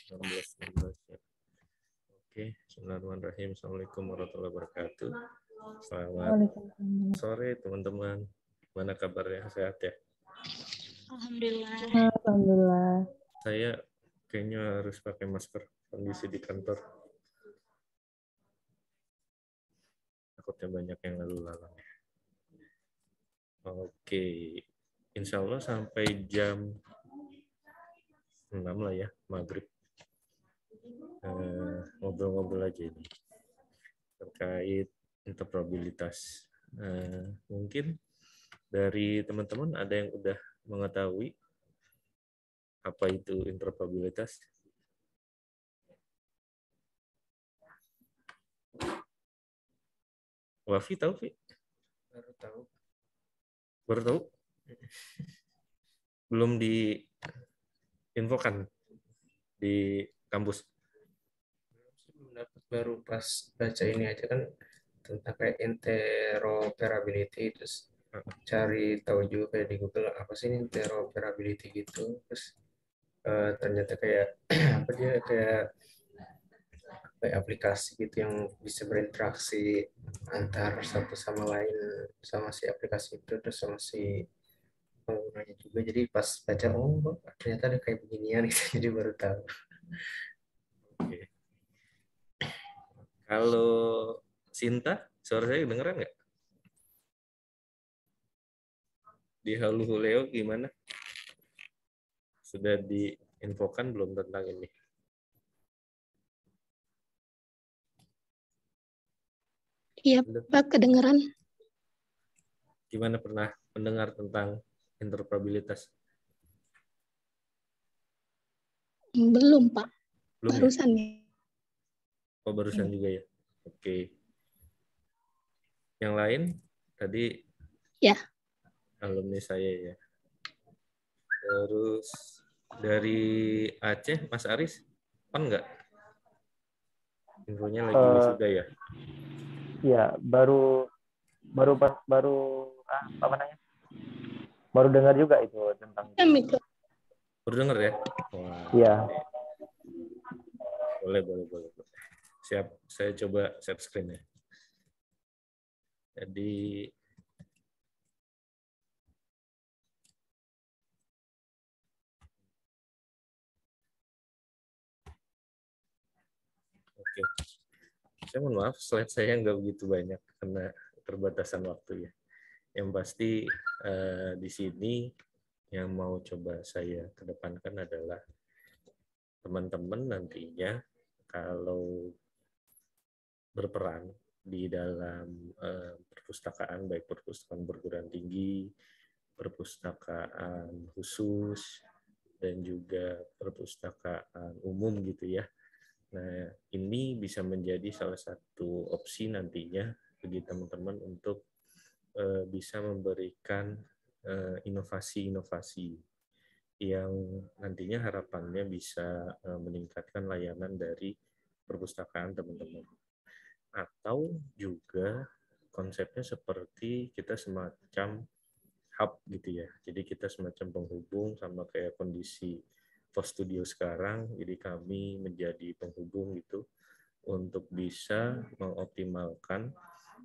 16, 16 ya. Oke, bismillahirrahmanirrahim. Assalamualaikum warahmatullahi wabarakatuh. Selamat sore teman-teman. Gimana kabarnya? Sehat ya? Alhamdulillah. Alhamdulillah. Saya kayaknya harus pakai masker kondisi di kantor. Takutnya banyak yang lalu lalang. Oke, insya Allah sampai jam 6 lah ya, maghrib. Ngobrol-ngobrol aja ini terkait interoperabilitas. Mungkin dari teman-teman ada yang udah mengetahui apa itu interoperabilitas? Wafi tahu, Vi? Baru tahu. Baru tahu? Belum diinfokan di kampus? Belum dapat, baru pas baca ini aja kan tentang kayak interoperability, terus cari tahu juga kayak di Google apa sih ini interoperability gitu, terus ternyata kayak apa dia kayak aplikasi gitu yang bisa berinteraksi antar satu sama lain sama si aplikasi itu terus sama si penggunanya juga. Jadi pas baca oh ternyata ada kayak beginian gitu. Jadi baru tahu. Oke. Kalau Sinta, suara saya dengeran nggak? Di Halu Leo gimana? Sudah diinfokan belum tentang ini? Iya, Pak, kedengeran. Gimana, pernah mendengar tentang interoperabilitas? Belum, Pak. Belum Barusan ya? ya. Oh, barusan juga ya? Oke. Yang lain tadi Ya. alumni saya ya. Terus dari Aceh, Mas Aris, on nggak? Infonya lagi wisuda ya? Iya, baru dengar juga itu tentang itu. Baru dengar ya? Wah, iya. Boleh. Siap, saya coba share screen ya. Jadi oke. Saya mohon maaf, slide saya nggak begitu banyak karena keterbatasan waktu ya. Yang pasti di sini yang mau coba saya kedepankan adalah teman-teman nantinya kalau berperan di dalam perpustakaan, baik perpustakaan perguruan tinggi, perpustakaan khusus, dan juga perpustakaan umum gitu ya. Nah, ini bisa menjadi salah satu opsi nantinya bagi teman-teman untuk bisa memberikan inovasi-inovasi yang nantinya harapannya bisa meningkatkan layanan dari perpustakaan teman-teman. Atau juga konsepnya seperti kita semacam hub gitu ya. Jadi kita semacam penghubung sama kayak kondisi Post Studio sekarang. Jadi kami menjadi penghubung gitu untuk bisa mengoptimalkan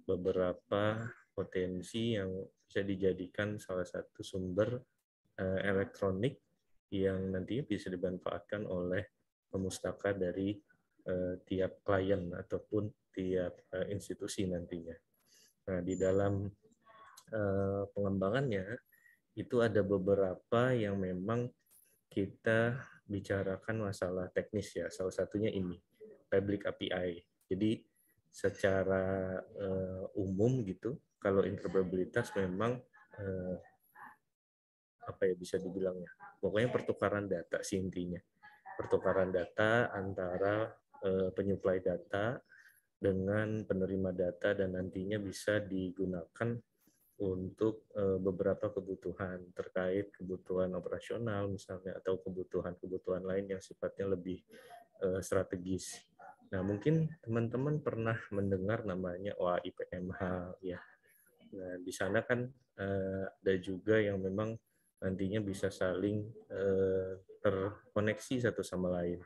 beberapa potensi yang bisa dijadikan salah satu sumber elektronik yang nantinya bisa dimanfaatkan oleh pemustaka dari tiap klien ataupun tiap institusi nantinya. Nah, di dalam pengembangannya itu ada beberapa yang memang kita bicarakan masalah teknis ya. Salah satunya ini, Public API. Jadi secara umum gitu, kalau interoperabilitas memang apa ya bisa dibilangnya, pokoknya pertukaran data sih intinya. Pertukaran data antara penyuplai data dengan penerima data dan nantinya bisa digunakan untuk beberapa kebutuhan terkait kebutuhan operasional misalnya atau kebutuhan-kebutuhan lain yang sifatnya lebih strategis. Nah, mungkin teman-teman pernah mendengar namanya OAI-PMH ya. Nah, di sana kan ada juga yang memang nantinya bisa saling terkoneksi satu sama lain.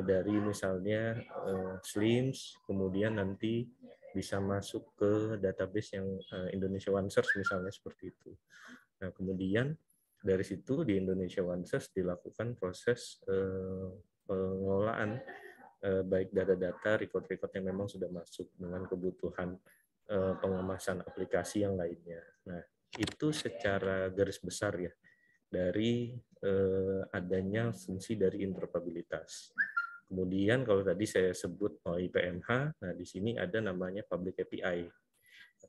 dari misalnya SLIMS, kemudian nanti bisa masuk ke database yang Indonesia OneSearch misalnya seperti itu. Nah, kemudian dari situ di Indonesia OneSearch dilakukan proses pengelolaan baik data-data, record-record yang memang sudah masuk dengan kebutuhan pengemasan aplikasi yang lainnya. Nah, itu secara garis besar ya dari adanya fungsi dari interoperabilitas. Kemudian kalau tadi saya sebut OIPMH, nah di sini ada namanya Public API.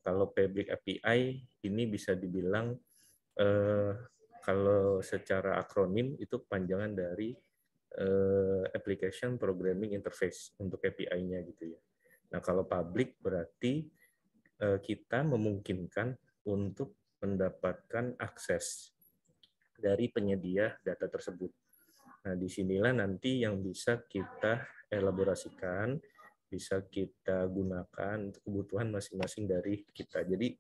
Kalau Public API ini bisa dibilang kalau secara akronim itu panjangan dari Application Programming Interface untuk API-nya gitu ya. Nah kalau public berarti kita memungkinkan untuk mendapatkan akses dari penyedia data tersebut. Nah, disinilah nanti yang bisa kita elaborasikan, bisa kita gunakan untuk kebutuhan masing-masing dari kita. Jadi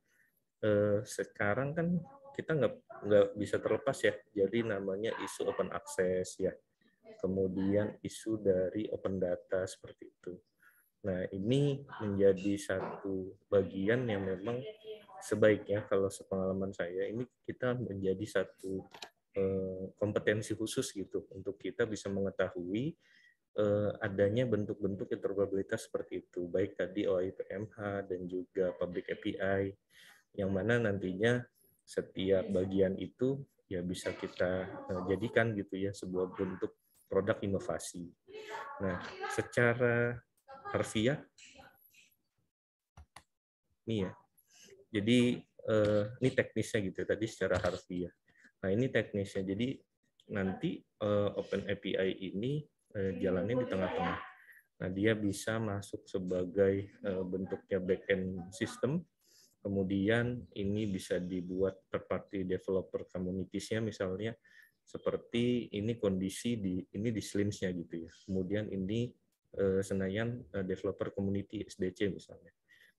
sekarang kan kita nggak bisa terlepas ya. Jadi namanya isu open access ya. Kemudian isu dari open data seperti itu. Nah, ini menjadi satu bagian yang memang sebaiknya kalau sepengalaman saya ini kita menjadi satu kompetensi khusus gitu untuk kita bisa mengetahui adanya bentuk-bentuk interoperabilitas seperti itu, baik tadi OIPMH dan juga Public API, yang mana nantinya setiap bagian itu ya bisa kita jadikan gitu ya sebuah bentuk produk inovasi. Nah, secara harfiah ini ya. Jadi ini teknisnya gitu tadi secara harfiah. Nah, ini teknisnya. Jadi nanti Open API ini jalannya di tengah-tengah. Nah, dia bisa masuk sebagai bentuknya back-end system. Kemudian ini bisa dibuat third-party developer communities-nya misalnya seperti ini kondisi ini di SLIMS-nya gitu ya. Kemudian ini Senayan Developer Community SDC misalnya.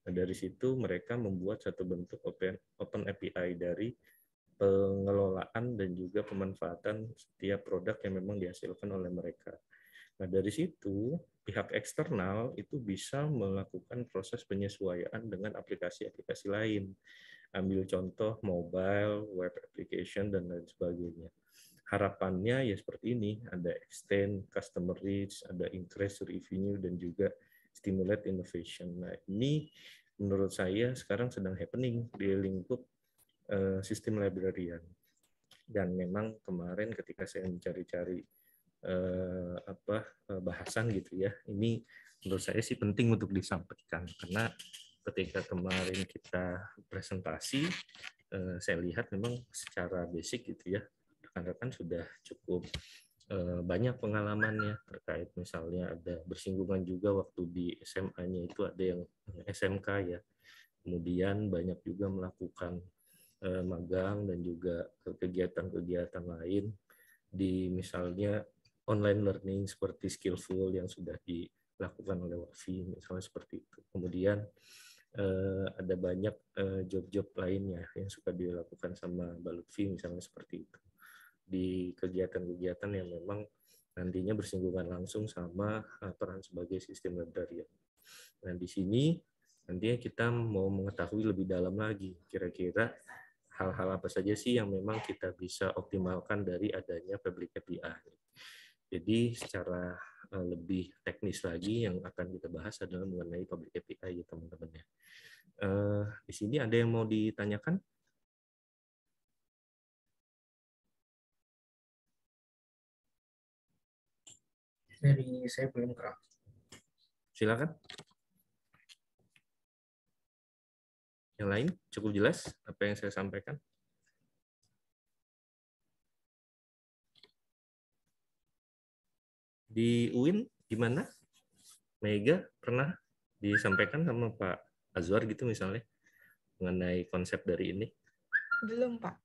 Nah, dari situ mereka membuat satu bentuk open API dari pengelolaan dan juga pemanfaatan setiap produk yang memang dihasilkan oleh mereka. Nah, dari situ pihak eksternal itu bisa melakukan proses penyesuaian dengan aplikasi-aplikasi lain. Ambil contoh mobile, web application, dan lain sebagainya. Harapannya ya seperti ini, ada extend customer reach, ada increase revenue, dan juga stimulate innovation. Nah, ini menurut saya sekarang sedang happening di lingkup sistem librarian. Dan memang kemarin ketika saya mencari-cari bahasan gitu ya, ini menurut saya sih penting untuk disampaikan karena ketika kemarin kita presentasi, saya lihat memang secara basic gitu ya, rekan-rekan sudah cukup banyak pengalamannya terkait misalnya ada bersinggungan juga waktu di SMA-nya itu ada yang SMK ya, kemudian banyak juga melakukan magang dan juga kegiatan-kegiatan lain di misalnya online learning seperti Skillful yang sudah dilakukan oleh Wafi misalnya seperti itu. Kemudian ada banyak job-job lainnya yang suka dilakukan sama Mbak Lutfi misalnya seperti itu di kegiatan-kegiatan yang memang nantinya bersinggungan langsung sama peran sebagai sistem librarian. Nah, di sini nantinya kita mau mengetahui lebih dalam lagi kira-kira hal-hal apa saja sih yang memang kita bisa optimalkan dari adanya Public API. Jadi secara lebih teknis lagi yang akan kita bahas adalah mengenai Public API ya teman-teman ya. Di sini ada yang mau ditanyakan? Dari saya belum, Kak. Silakan. Yang lain cukup jelas apa yang saya sampaikan? Di UIN gimana? Mega pernah disampaikan sama Pak Azwar gitu misalnya mengenai konsep dari ini? Belum, Pak.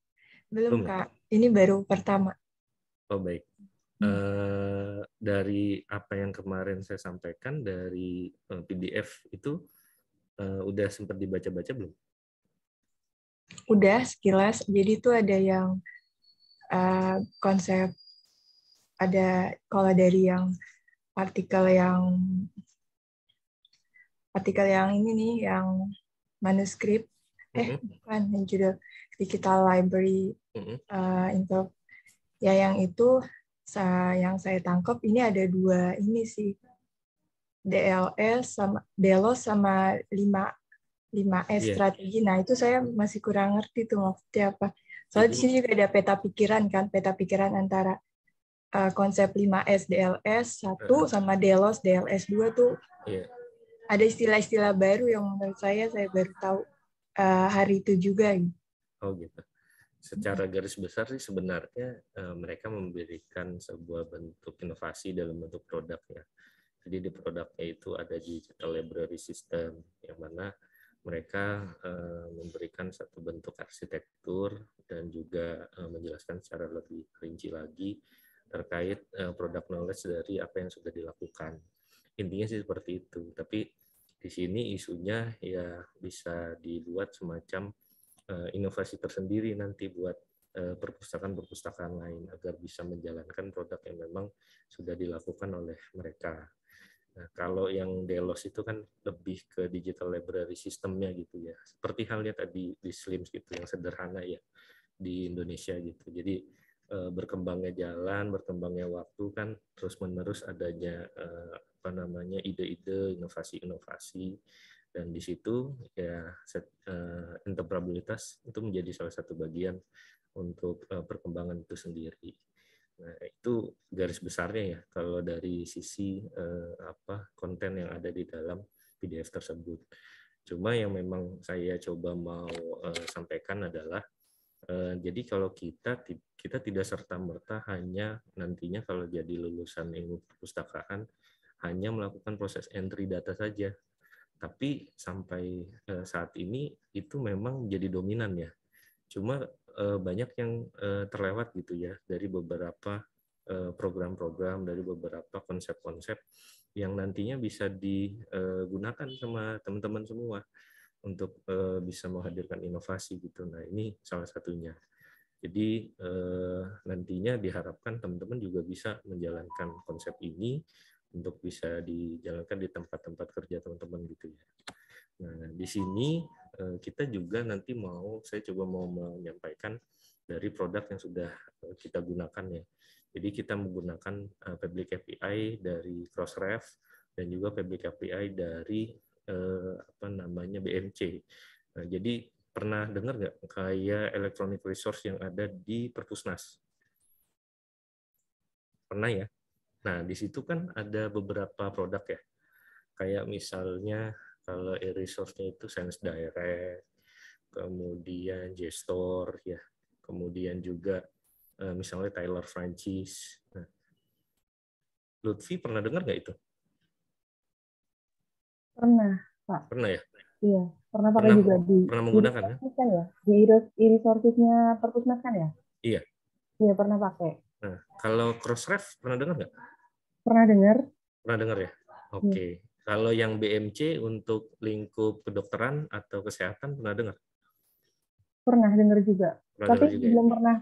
Belum, Kak. Ini baru pertama. Oh, baik. Dari apa yang kemarin saya sampaikan dari PDF itu udah sempat dibaca-baca belum? Udah sekilas. Jadi itu ada yang konsep, ada kalau dari yang artikel yang ini nih, yang manuskrip, bukan, yang judul Digital Library Info. Ya, yang itu yang saya tangkap ini ada 2 ini sih, Delos sama 5S strategi. Nah, itu saya masih kurang ngerti tuh maksudnya apa. Soalnya di sini juga ada peta pikiran antara konsep 5S DLS 1 sama Delos DLS 2 tuh. Ada istilah-istilah baru yang menurut saya baru tahu hari itu juga. Oh gitu. Secara garis besar sih sebenarnya mereka memberikan sebuah bentuk inovasi dalam bentuk produk ya. Jadi di produknya itu ada digital library system yang mana mereka memberikan satu bentuk arsitektur dan juga menjelaskan secara lebih rinci lagi terkait produk knowledge dari apa yang sudah dilakukan. Intinya sih seperti itu. Tapi di sini isunya ya bisa dibuat semacam inovasi tersendiri nanti buat perpustakaan-perpustakaan lain agar bisa menjalankan produk yang memang sudah dilakukan oleh mereka. Nah, kalau yang Delos itu kan lebih ke digital library systemnya gitu ya. Seperti halnya tadi di Slims gitu yang sederhana ya di Indonesia gitu. Jadi berkembangnya jalan, berkembangnya waktu kan terus-menerus adanya ide-ide, inovasi-inovasi. Dan di situ ya interoperabilitas itu menjadi salah satu bagian untuk perkembangan itu sendiri. Nah, itu garis besarnya ya kalau dari sisi konten yang ada di dalam PDF tersebut. Cuma yang memang saya coba mau sampaikan adalah jadi kalau kita tidak serta-merta hanya nantinya kalau jadi lulusan ilmu perpustakaan hanya melakukan proses entry data saja. Tapi sampai saat ini itu memang menjadi dominan ya. Cuma banyak yang terlewat gitu ya dari beberapa program-program, dari beberapa konsep-konsep yang nantinya bisa digunakan sama teman-teman semua untuk bisa menghadirkan inovasi gitu. Nah, ini salah satunya. Jadi nantinya diharapkan teman-teman juga bisa menjalankan konsep ini untuk bisa dijalankan di tempat-tempat kerja teman-teman gitu ya. Nah, di sini kita juga nanti saya coba mau menyampaikan dari produk yang sudah kita gunakan ya. Jadi kita menggunakan Public API dari Crossref dan juga Public API dari BMC. Nah, jadi pernah dengar nggak kayak electronic resource yang ada di Perpusnas? Pernah ya? Nah, di situ kan ada beberapa produk ya. Kayak misalnya kalau e-resource-nya itu Science Direct, kemudian JSTOR, ya, kemudian juga misalnya Taylor Francis. Nah, Lutfi pernah dengar nggak itu? Pernah, Pak. Pernah ya? Iya, pernah pakai juga di pernah menggunakan ya? Kan ya? Di e-resources-nya Perpusnas kan ya? Iya. Iya, pernah pakai. Nah, kalau Crossref pernah dengar nggak? Pernah dengar. Pernah dengar ya? Oke. Kalau yang BMC untuk lingkup kedokteran atau kesehatan pernah dengar? Pernah dengar juga. Tapi juga, belum pernah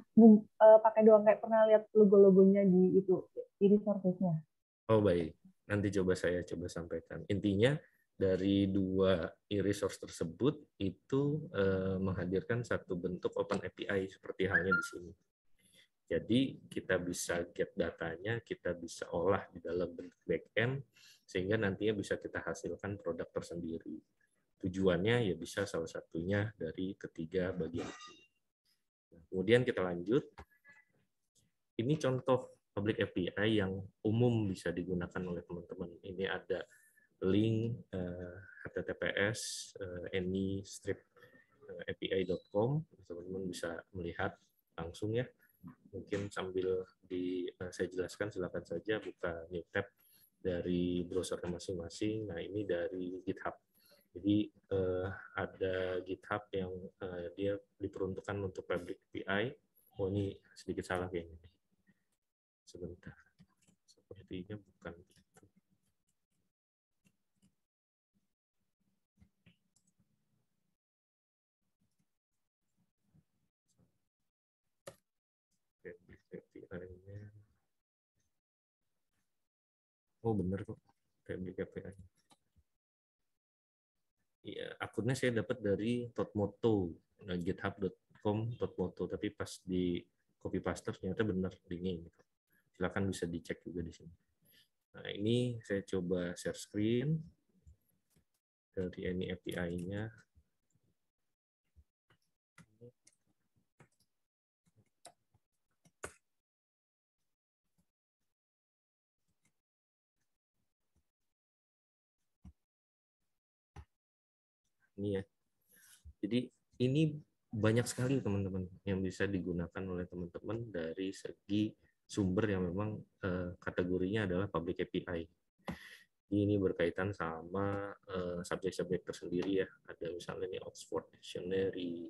pakai doang, kayak pernah lihat logo-logonya di itu e-resources-nya. Oh baik, nanti saya coba sampaikan. Intinya dari 2 e-resource tersebut itu menghadirkan satu bentuk open API seperti halnya di sini. Jadi kita bisa get datanya, kita bisa olah di dalam bentuk backend, sehingga nantinya bisa kita hasilkan produk tersendiri. Tujuannya ya bisa salah satunya dari ketiga bagian. Nah, kemudian kita lanjut. Ini contoh public API yang umum bisa digunakan oleh teman-teman. Ini ada link https any-api.com, teman-teman bisa melihat langsung ya. Mungkin sambil saya jelaskan, silakan saja buka new tab dari browsernya masing-masing. Nah, ini dari GitHub. Jadi ada GitHub yang dia diperuntukkan untuk public API. Oh, ini sedikit salah kayaknya. Sebentar. Sepertinya bukan itu. Public API-nya. Oh bener kok, Public API. Iya, akunnya saya dapat dari Totmoto, github.com Totmoto, tapi pas di copy paste ternyata benar linknya ini. Silakan bisa dicek juga di sini. Nah, ini saya coba share screen dari ini API-nya. Ini ya. Jadi ini banyak sekali teman-teman yang bisa digunakan oleh teman-teman dari segi sumber yang memang kategorinya adalah public API. Ini berkaitan sama subjek-subjek tersendiri ya. Ada misalnya ini Oxford Dictionary,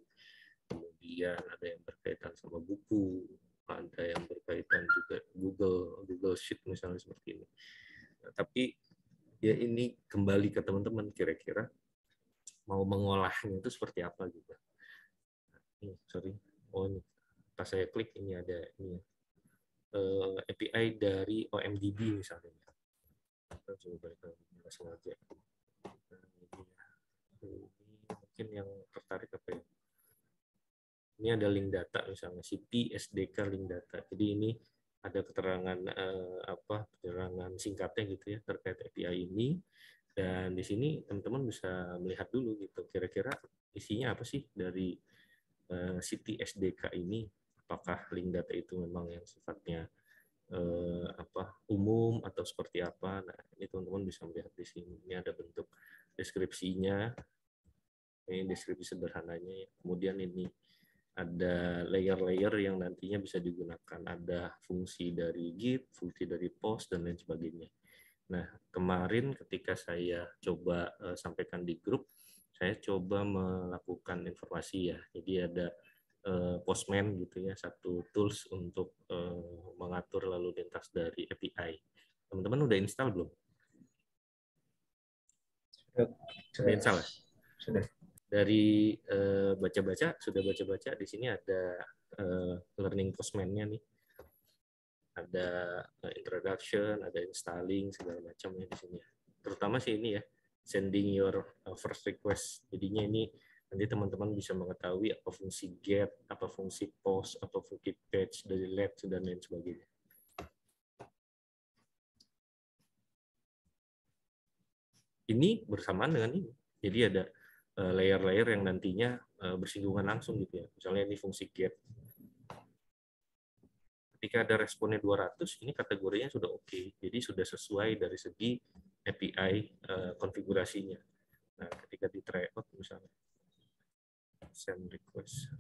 kemudian ada yang berkaitan sama buku, ada yang berkaitan juga Google Sheet misalnya seperti ini. Nah, tapi ya ini kembali ke teman-teman kira-kira mau mengolahnya itu seperti apa gitu. Oh ini pas saya klik ini ada ini API dari OMDB misalnya. Kita coba sengaja. Ini mungkin yang tertarik apa ya? Ini ada link data misalnya CP SDK link data. Jadi ini ada keterangan keterangan singkatnya gitu ya terkait API ini. Dan di sini teman-teman bisa melihat dulu gitu kira-kira isinya apa sih dari City SDK ini, apakah link data itu memang yang sifatnya umum atau seperti apa. Nah, ini teman-teman bisa melihat di sini. Ini ada bentuk deskripsinya. Ini deskripsi sederhananya. Kemudian ini ada layer-layer yang nantinya bisa digunakan. Ada fungsi dari Git, fungsi dari post, dan lain sebagainya. Nah, kemarin ketika saya coba sampaikan di grup, saya coba melakukan informasi ya. Jadi ada Postman gitu ya, satu tools untuk mengatur lalu lintas dari API. Teman-teman udah install belum? Sudah install ya? Sudah. Dari baca-baca, sudah baca-baca, di sini ada learning Postman-nya nih. Ada introduction, ada installing, segala macamnya di sini. Terutama sih ini ya, sending your first request. Jadinya ini nanti teman-teman bisa mengetahui apa fungsi get, apa fungsi post, apa fungsi page, dari let, dan lain sebagainya. Ini bersamaan dengan ini. Jadi ada layer-layer yang nantinya bersinggungan langsung gitu ya. Misalnya ini fungsi get. Ketika ada responnya 200, ini kategorinya sudah oke. Jadi sudah sesuai dari segi API konfigurasinya. Nah, ketika di try out misalnya, send request,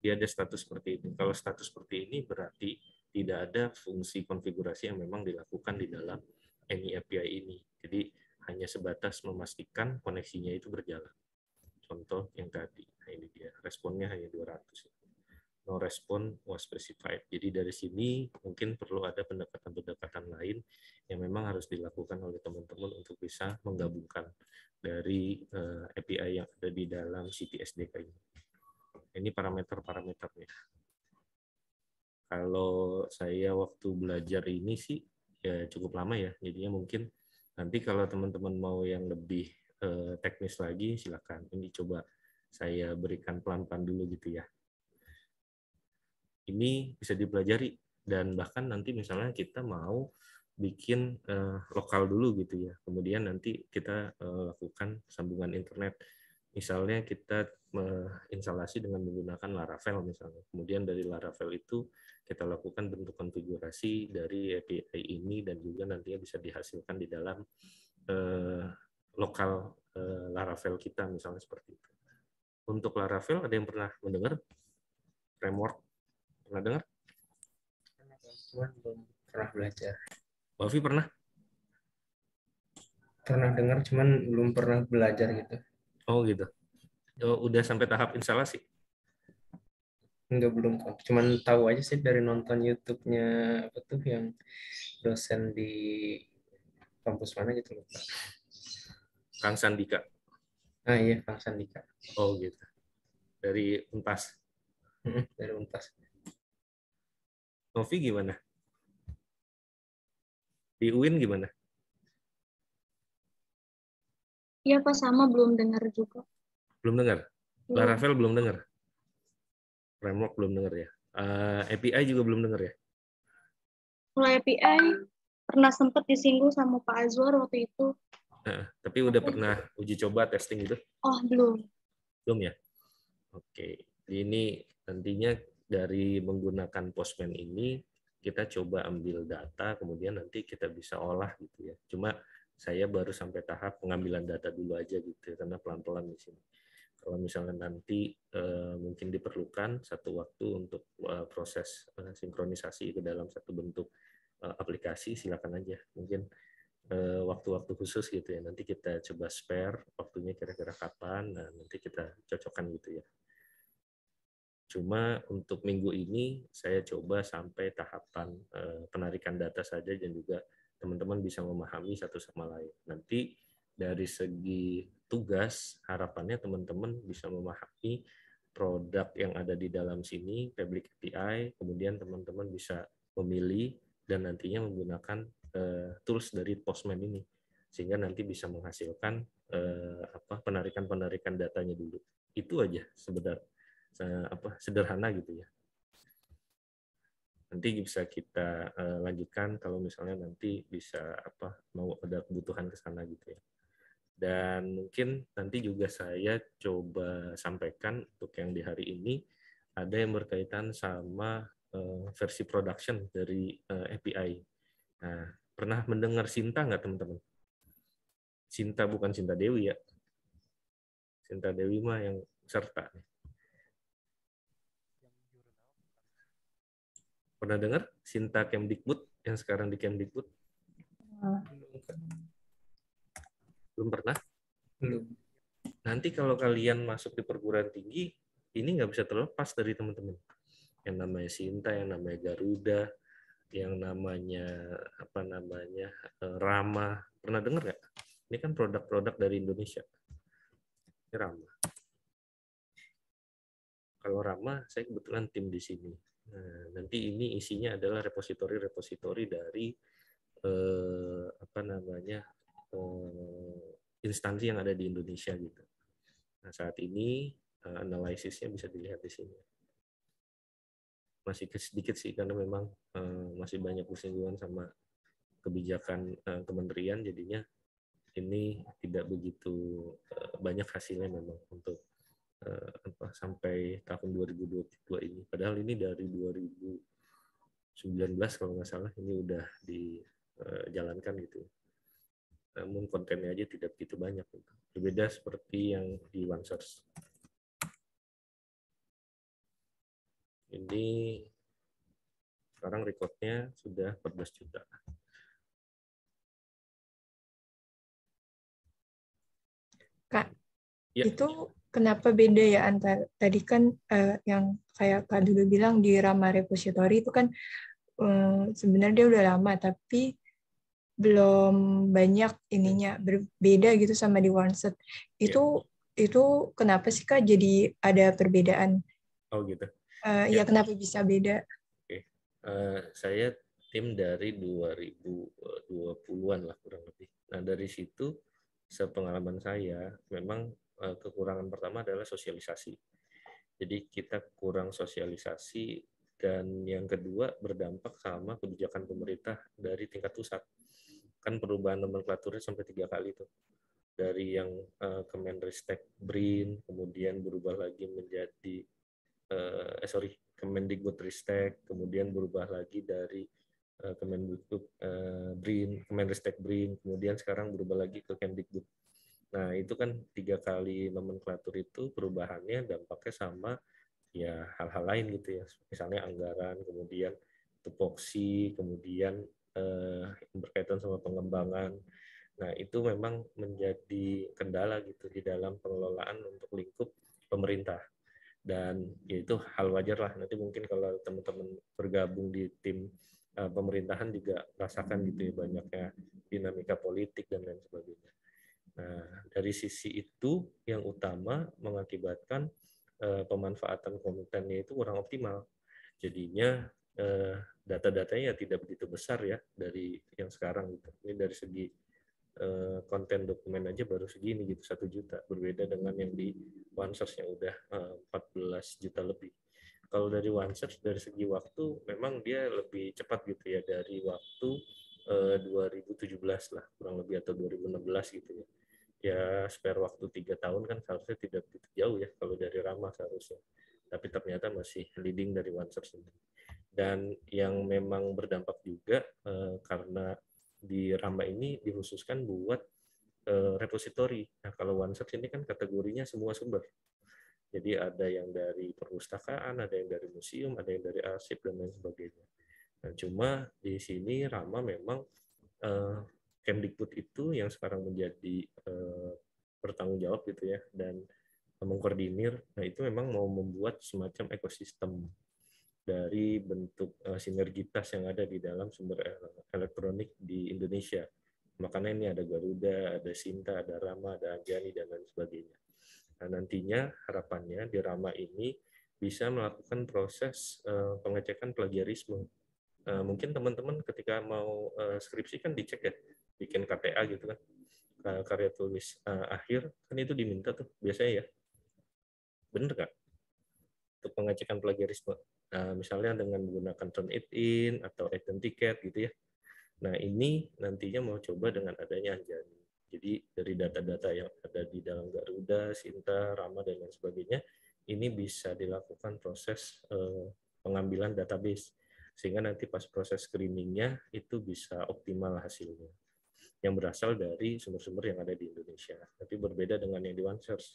dia ada status seperti ini. Kalau status seperti ini berarti tidak ada fungsi konfigurasi yang memang dilakukan di dalam any API ini. Jadi hanya sebatas memastikan koneksinya itu berjalan. Contoh yang tadi, nah ini dia, responnya hanya 200. No respond was specified. Jadi dari sini mungkin perlu ada pendekatan-pendekatan lain yang memang harus dilakukan oleh teman-teman untuk bisa menggabungkan dari API yang ada di dalam City SDK ini. Ini parameter-parameternya. Kalau saya waktu belajar ini sih ya cukup lama ya. Jadinya mungkin nanti kalau teman-teman mau yang lebih teknis lagi silakan. Ini coba saya berikan pelan-pelan dulu gitu ya. Ini bisa dipelajari dan bahkan nanti misalnya kita mau bikin lokal dulu gitu ya, kemudian nanti kita lakukan sambungan internet, misalnya kita instalasi dengan menggunakan Laravel misalnya, kemudian dari Laravel itu kita lakukan bentuk konfigurasi dari API ini dan juga nantinya bisa dihasilkan di dalam lokal Laravel kita misalnya seperti itu. Untuk Laravel ada yang pernah mendengar framework? Pernah dengar? Cuman belum pernah belajar. Wafi pernah? Pernah dengar, cuman belum pernah belajar gitu. Oh gitu. Udah sampai tahap instalasi? Enggak, belum. Cuman tahu aja sih dari nonton YouTube-nya apa tuh yang dosen di kampus mana gitu loh. Kang Sandika. Ah iya, Kang Sandika. Oh gitu. Dari Unpas. Dari Unpas. Novi gimana? Di UIN gimana? Iya Pak, sama belum dengar juga. Belum dengar? Belum. Laravel belum dengar? Framework belum dengar ya? API juga belum dengar ya? Mulai API pernah sempat disinggung sama Pak Azwar waktu itu. Tapi udah pernah uji coba testing gitu? Oh, belum. Belum ya? Oke. Ini nantinya dari menggunakan Postman ini kita coba ambil data, kemudian nanti kita bisa olah gitu ya. Cuma saya baru sampai tahap pengambilan data dulu aja gitu, karena pelan-pelan di sini. Kalau misalnya nanti mungkin diperlukan satu waktu untuk proses sinkronisasi ke dalam satu bentuk aplikasi, silakan aja. Mungkin waktu-waktu khusus gitu ya. Nanti kita coba spare waktunya kira-kira kapan, nah nanti kita cocokkan gitu ya. Cuma untuk minggu ini saya coba sampai tahapan penarikan data saja dan juga teman-teman bisa memahami satu sama lain. Nanti dari segi tugas, harapannya teman-teman bisa memahami produk yang ada di dalam sini, public API, kemudian teman-teman bisa memilih dan nantinya menggunakan tools dari Postman ini, sehingga nanti bisa menghasilkan penarikan-penarikan datanya dulu. Itu aja sebenarnya, sederhana gitu ya. Nanti bisa kita lanjutkan kalau misalnya nanti bisa mau ada kebutuhan ke sana gitu ya. Dan mungkin nanti juga saya coba sampaikan untuk yang di hari ini ada yang berkaitan sama versi production dari API. Nah, pernah mendengar Sinta nggak teman-teman? Sinta bukan Sinta Dewi ya. Sinta Dewi mah yang serta. Pernah dengar Sinta Kemdikbud yang sekarang di Kemdikbud? Belum pernah? Belum. Nanti kalau kalian masuk di perguruan tinggi, ini nggak bisa terlepas dari teman-teman. Yang namanya Sinta, yang namanya Garuda, yang namanya Rama. Pernah dengar nggak? Ini kan produk-produk dari Indonesia. Ini Rama. Kalau Rama, saya kebetulan tim di sini. Nah, nanti ini isinya adalah repositori-repositori dari instansi yang ada di Indonesia gitu. Nah, saat ini analisisnya bisa dilihat di sini. Masih sedikit sih karena memang masih banyak bersinggungan sama kebijakan kementerian, jadinya ini tidak begitu banyak hasilnya memang untuk sampai tahun 2022 ini. Padahal ini dari 2019 kalau nggak salah ini udah dijalankan gitu. Namun kontennya aja tidak begitu banyak. Berbeda seperti yang di OneSource. Ini sekarang recordnya sudah 14 juta. Kak, ya. Itu kenapa beda ya antara tadi kan yang kayak Kak dulu bilang di Rama Repository itu kan sebenarnya dia udah lama tapi belum banyak ininya, berbeda gitu sama di OneSet. Itu kenapa sih Kak jadi ada perbedaan? Oh gitu. Ya kenapa bisa beda? Oke. Saya tim dari 2020-an lah kurang lebih. Nah dari situ sepengalaman saya memang kekurangan pertama adalah sosialisasi. Jadi kita kurang sosialisasi, dan yang kedua berdampak sama kebijakan pemerintah dari tingkat pusat. Kan perubahan nomenklaturnya sampai 3 kali tuh. Dari yang Kemenristek BRIN, kemudian berubah lagi menjadi Kemendikbudristek, kemudian berubah lagi dari Kemendikbud BRIN, Kemenristek BRIN, kemudian sekarang berubah lagi ke Kemdikbud. Nah, itu kan 3 kali nomenklatur itu perubahannya dampaknya sama ya hal-hal lain gitu ya. Misalnya anggaran, kemudian tupoksi, kemudian berkaitan sama pengembangan. Nah, itu memang menjadi kendala gitu di dalam pengelolaan untuk lingkup pemerintah. Dan ya itu hal wajar lah. Nanti mungkin kalau teman-teman bergabung di tim pemerintahan juga rasakan gitu ya banyaknya dinamika politik dan lain sebagainya. Nah, dari sisi itu yang utama mengakibatkan pemanfaatan kontennya itu kurang optimal. Jadinya data-datanya tidak begitu besar ya dari yang sekarang gitu. Ini dari segi konten dokumen aja baru segini gitu, 1 juta, berbeda dengan yang di OneSearch yang udah 14 juta lebih. Kalau dari OneSearch dari segi waktu memang dia lebih cepat gitu ya, dari waktu 2017 lah kurang lebih atau 2016 gitu ya. Ya spare waktu 3 tahun kan seharusnya tidak begitu jauh ya kalau dari Rama seharusnya. Tapi ternyata masih leading dari OneSearch sendiri. Dan yang memang berdampak juga karena di Rama ini dikhususkan buat repository. Nah, kalau OneSearch ini kan kategorinya semua sumber. Jadi ada yang dari perpustakaan, ada yang dari museum, ada yang dari arsip, dan lain sebagainya. Nah, cuma di sini Rama memang Kemdikbud itu yang sekarang menjadi bertanggung jawab gitu ya, dan mengkoordinir. Nah, itu memang mau membuat semacam ekosistem dari bentuk sinergitas yang ada di dalam sumber elektronik di Indonesia. Makanya ini ada Garuda, ada Sinta, ada Rama, ada Anjani, dan lain sebagainya. Nah, nantinya harapannya di Rama ini bisa melakukan proses pengecekan plagiarisme. Mungkin teman-teman ketika mau skripsi kan dicek ya, bikin KTA gitu kan, karya tulis akhir, kan itu diminta tuh biasanya ya. Bener nggak? Untuk pengecekan plagiarisme. Nah, misalnya dengan menggunakan Turnitin atau Authenticate gitu ya. Nah, ini nantinya mau coba dengan adanya Anjani. Jadi dari data-data yang ada di dalam Garuda, Sinta, Rama, dan lain sebagainya, ini bisa dilakukan proses pengambilan database. Sehingga nanti pas proses screeningnya itu bisa optimal hasilnya. Yang berasal dari sumber-sumber yang ada di Indonesia. Tapi berbeda dengan yang di OneSearch.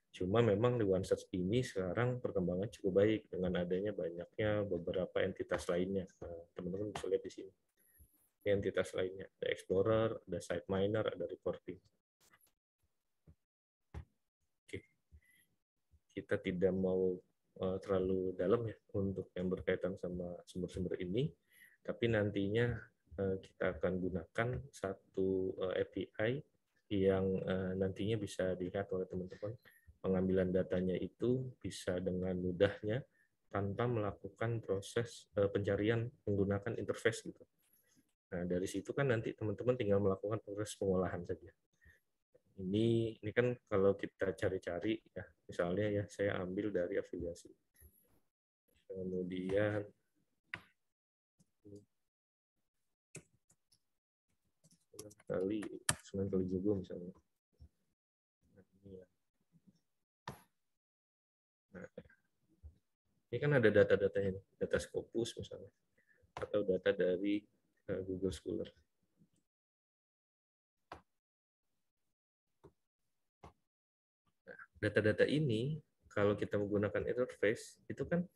Cuma memang di OneSearch ini sekarang perkembangan cukup baik dengan adanya banyaknya beberapa entitas lainnya. Nah, teman-teman bisa lihat di sini. Entitas lainnya, ada Explorer, ada SiteMiner, ada Reporting. Oke. Kita tidak mau terlalu dalam ya untuk yang berkaitan sama sumber-sumber ini, tapi nantinya kita akan gunakan satu API yang nantinya bisa dilihat oleh teman-teman. Pengambilan datanya itu bisa dengan mudahnya tanpa melakukan proses pencarian menggunakan interface gitu. Nah, dari situ kan nanti teman-teman tinggal melakukan proses pengolahan saja. Ini kan kalau kita cari-cari ya, misalnya ya saya ambil dari afiliasi. Kemudian Sunan Kalijogo misalnya. Nah, ini kan ada data-datanya, data Scopus misalnya, atau data dari Google Scholar. Data-data ini kalau kita menggunakan interface itu kan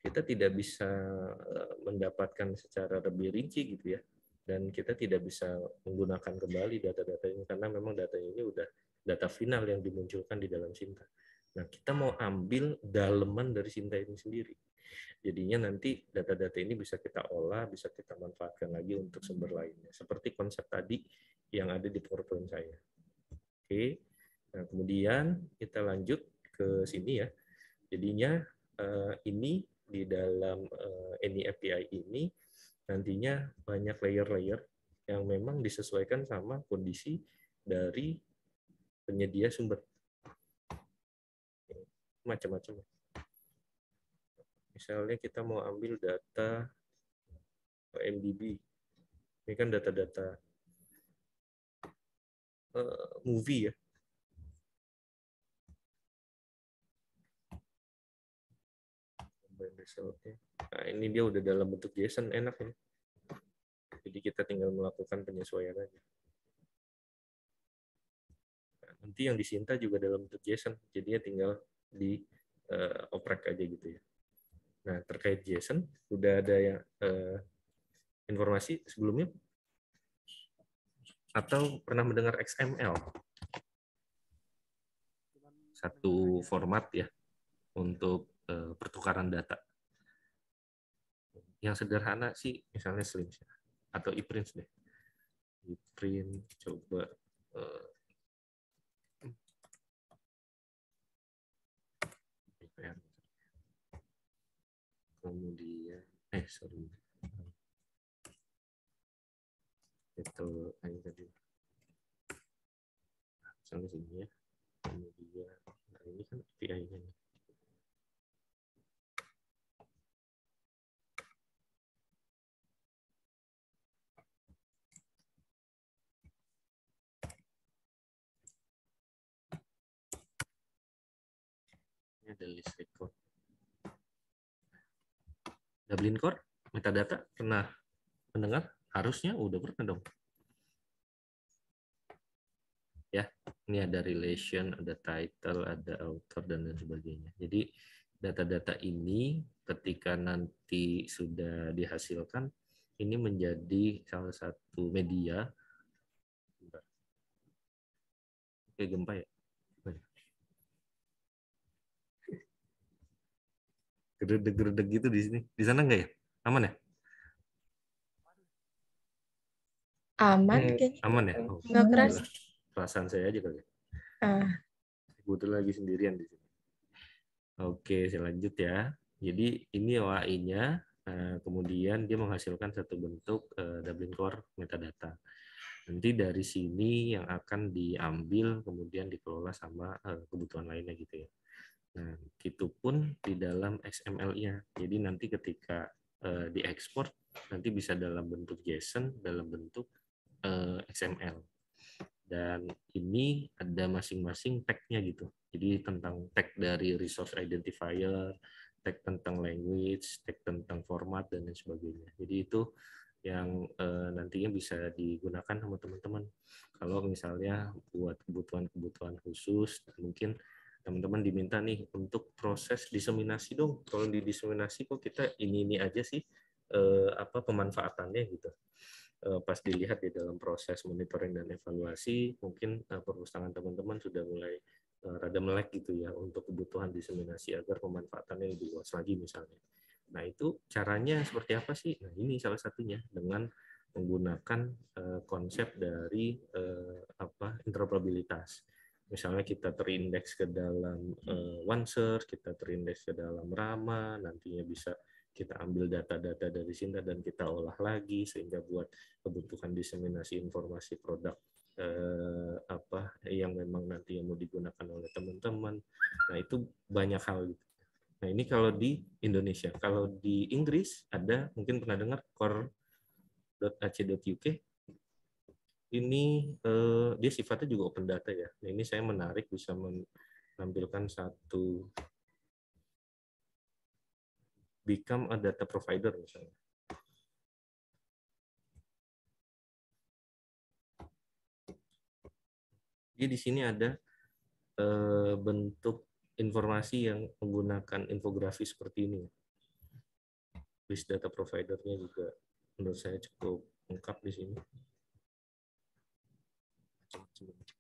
kita tidak bisa mendapatkan secara lebih rinci gitu ya, dan kita tidak bisa menggunakan kembali data-data ini karena memang data ini udah data final yang dimunculkan di dalam Sinta. Nah, kita mau ambil daleman dari Sinta ini sendiri. Jadinya nanti data-data ini bisa kita olah, bisa kita manfaatkan lagi untuk sumber lainnya. Seperti konsep tadi yang ada di PowerPoint saya. Oke. Nah, kemudian kita lanjut ke sini ya. Jadinya ini di dalam any API ini nantinya banyak layer-layer yang memang disesuaikan sama kondisi dari penyedia sumber. Macam-macam. Misalnya kita mau ambil data MDB. Ini kan data-data movie ya. Nah, ini dia udah dalam bentuk JSON, enak ya. Jadi kita tinggal melakukan penyesuaian aja. Nah, nanti yang di Sinta juga dalam bentuk JSON, jadinya tinggal di oprek aja gitu ya. Nah, terkait JSON, udah ada yang informasi sebelumnya? Atau pernah mendengar XML? Satu format ya untuk pertukaran data. Yang sederhana sih misalnya Slims atau ePrint deh. ePrint coba kemudian sorry. Itu ini tadi. Sampai sini ya. Kemudian, nah ini kan API-nya. Ini ada list record. Dublin Core, metadata, pernah mendengar? Harusnya udah pernah dong. Ya, ini ada relation, ada title, ada author, dan lain sebagainya. Jadi, data-data ini ketika nanti sudah dihasilkan, ini menjadi salah satu media. Kayak gempa ya? Gerdeg-gerdeg gitu di sini. Di sana enggak ya? Aman ya? Aman kayaknya. Aman ya? Oh, Nggak keras. perasaan saya aja kali. Kebetulan lagi sendirian di sini. Oke, saya lanjut ya. Jadi ini OAI-nya, kemudian dia menghasilkan satu bentuk Dublin Core metadata. Nanti dari sini yang akan diambil kemudian dikelola sama kebutuhan lainnya gitu ya. Nah, itu pun di dalam XML-nya. Jadi nanti ketika diekspor, nanti bisa dalam bentuk JSON, dalam bentuk XML. Dan ini ada masing-masing tag-nya gitu. Jadi tentang tag dari resource identifier, tag tentang language, tag tentang format, dan lain sebagainya. Jadi itu yang nantinya bisa digunakan sama teman-teman. Kalau misalnya buat kebutuhan-kebutuhan khusus, mungkin teman-teman diminta nih untuk proses diseminasi dong. Kalau di diseminasi kok kita ini aja sih pemanfaatannya gitu. Pas dilihat di dalam proses monitoring dan evaluasi, mungkin perpustakaan teman-teman sudah mulai rada melek gitu ya untuk kebutuhan diseminasi agar pemanfaatannya lebih luas lagi misalnya. Nah itu caranya seperti apa sih? Nah ini salah satunya dengan menggunakan konsep dari interoperabilitas. Misalnya kita terindeks ke dalam OneSearch, kita terindeks ke dalam Rama, nantinya bisa kita ambil data-data dari sini dan kita olah lagi sehingga buat kebutuhan diseminasi informasi produk yang memang nanti yang mau digunakan oleh teman-teman. Nah itu banyak hal gitu. Nah ini kalau di Indonesia, kalau di Inggris ada mungkin pernah dengar core.ac.uk. Ini dia sifatnya juga open data ya. Nah, ini saya menarik bisa menampilkan satu become a data provider misalnya. Jadi di sini ada bentuk informasi yang menggunakan infografi seperti ini. List data provider-nya juga menurut saya cukup lengkap di sini.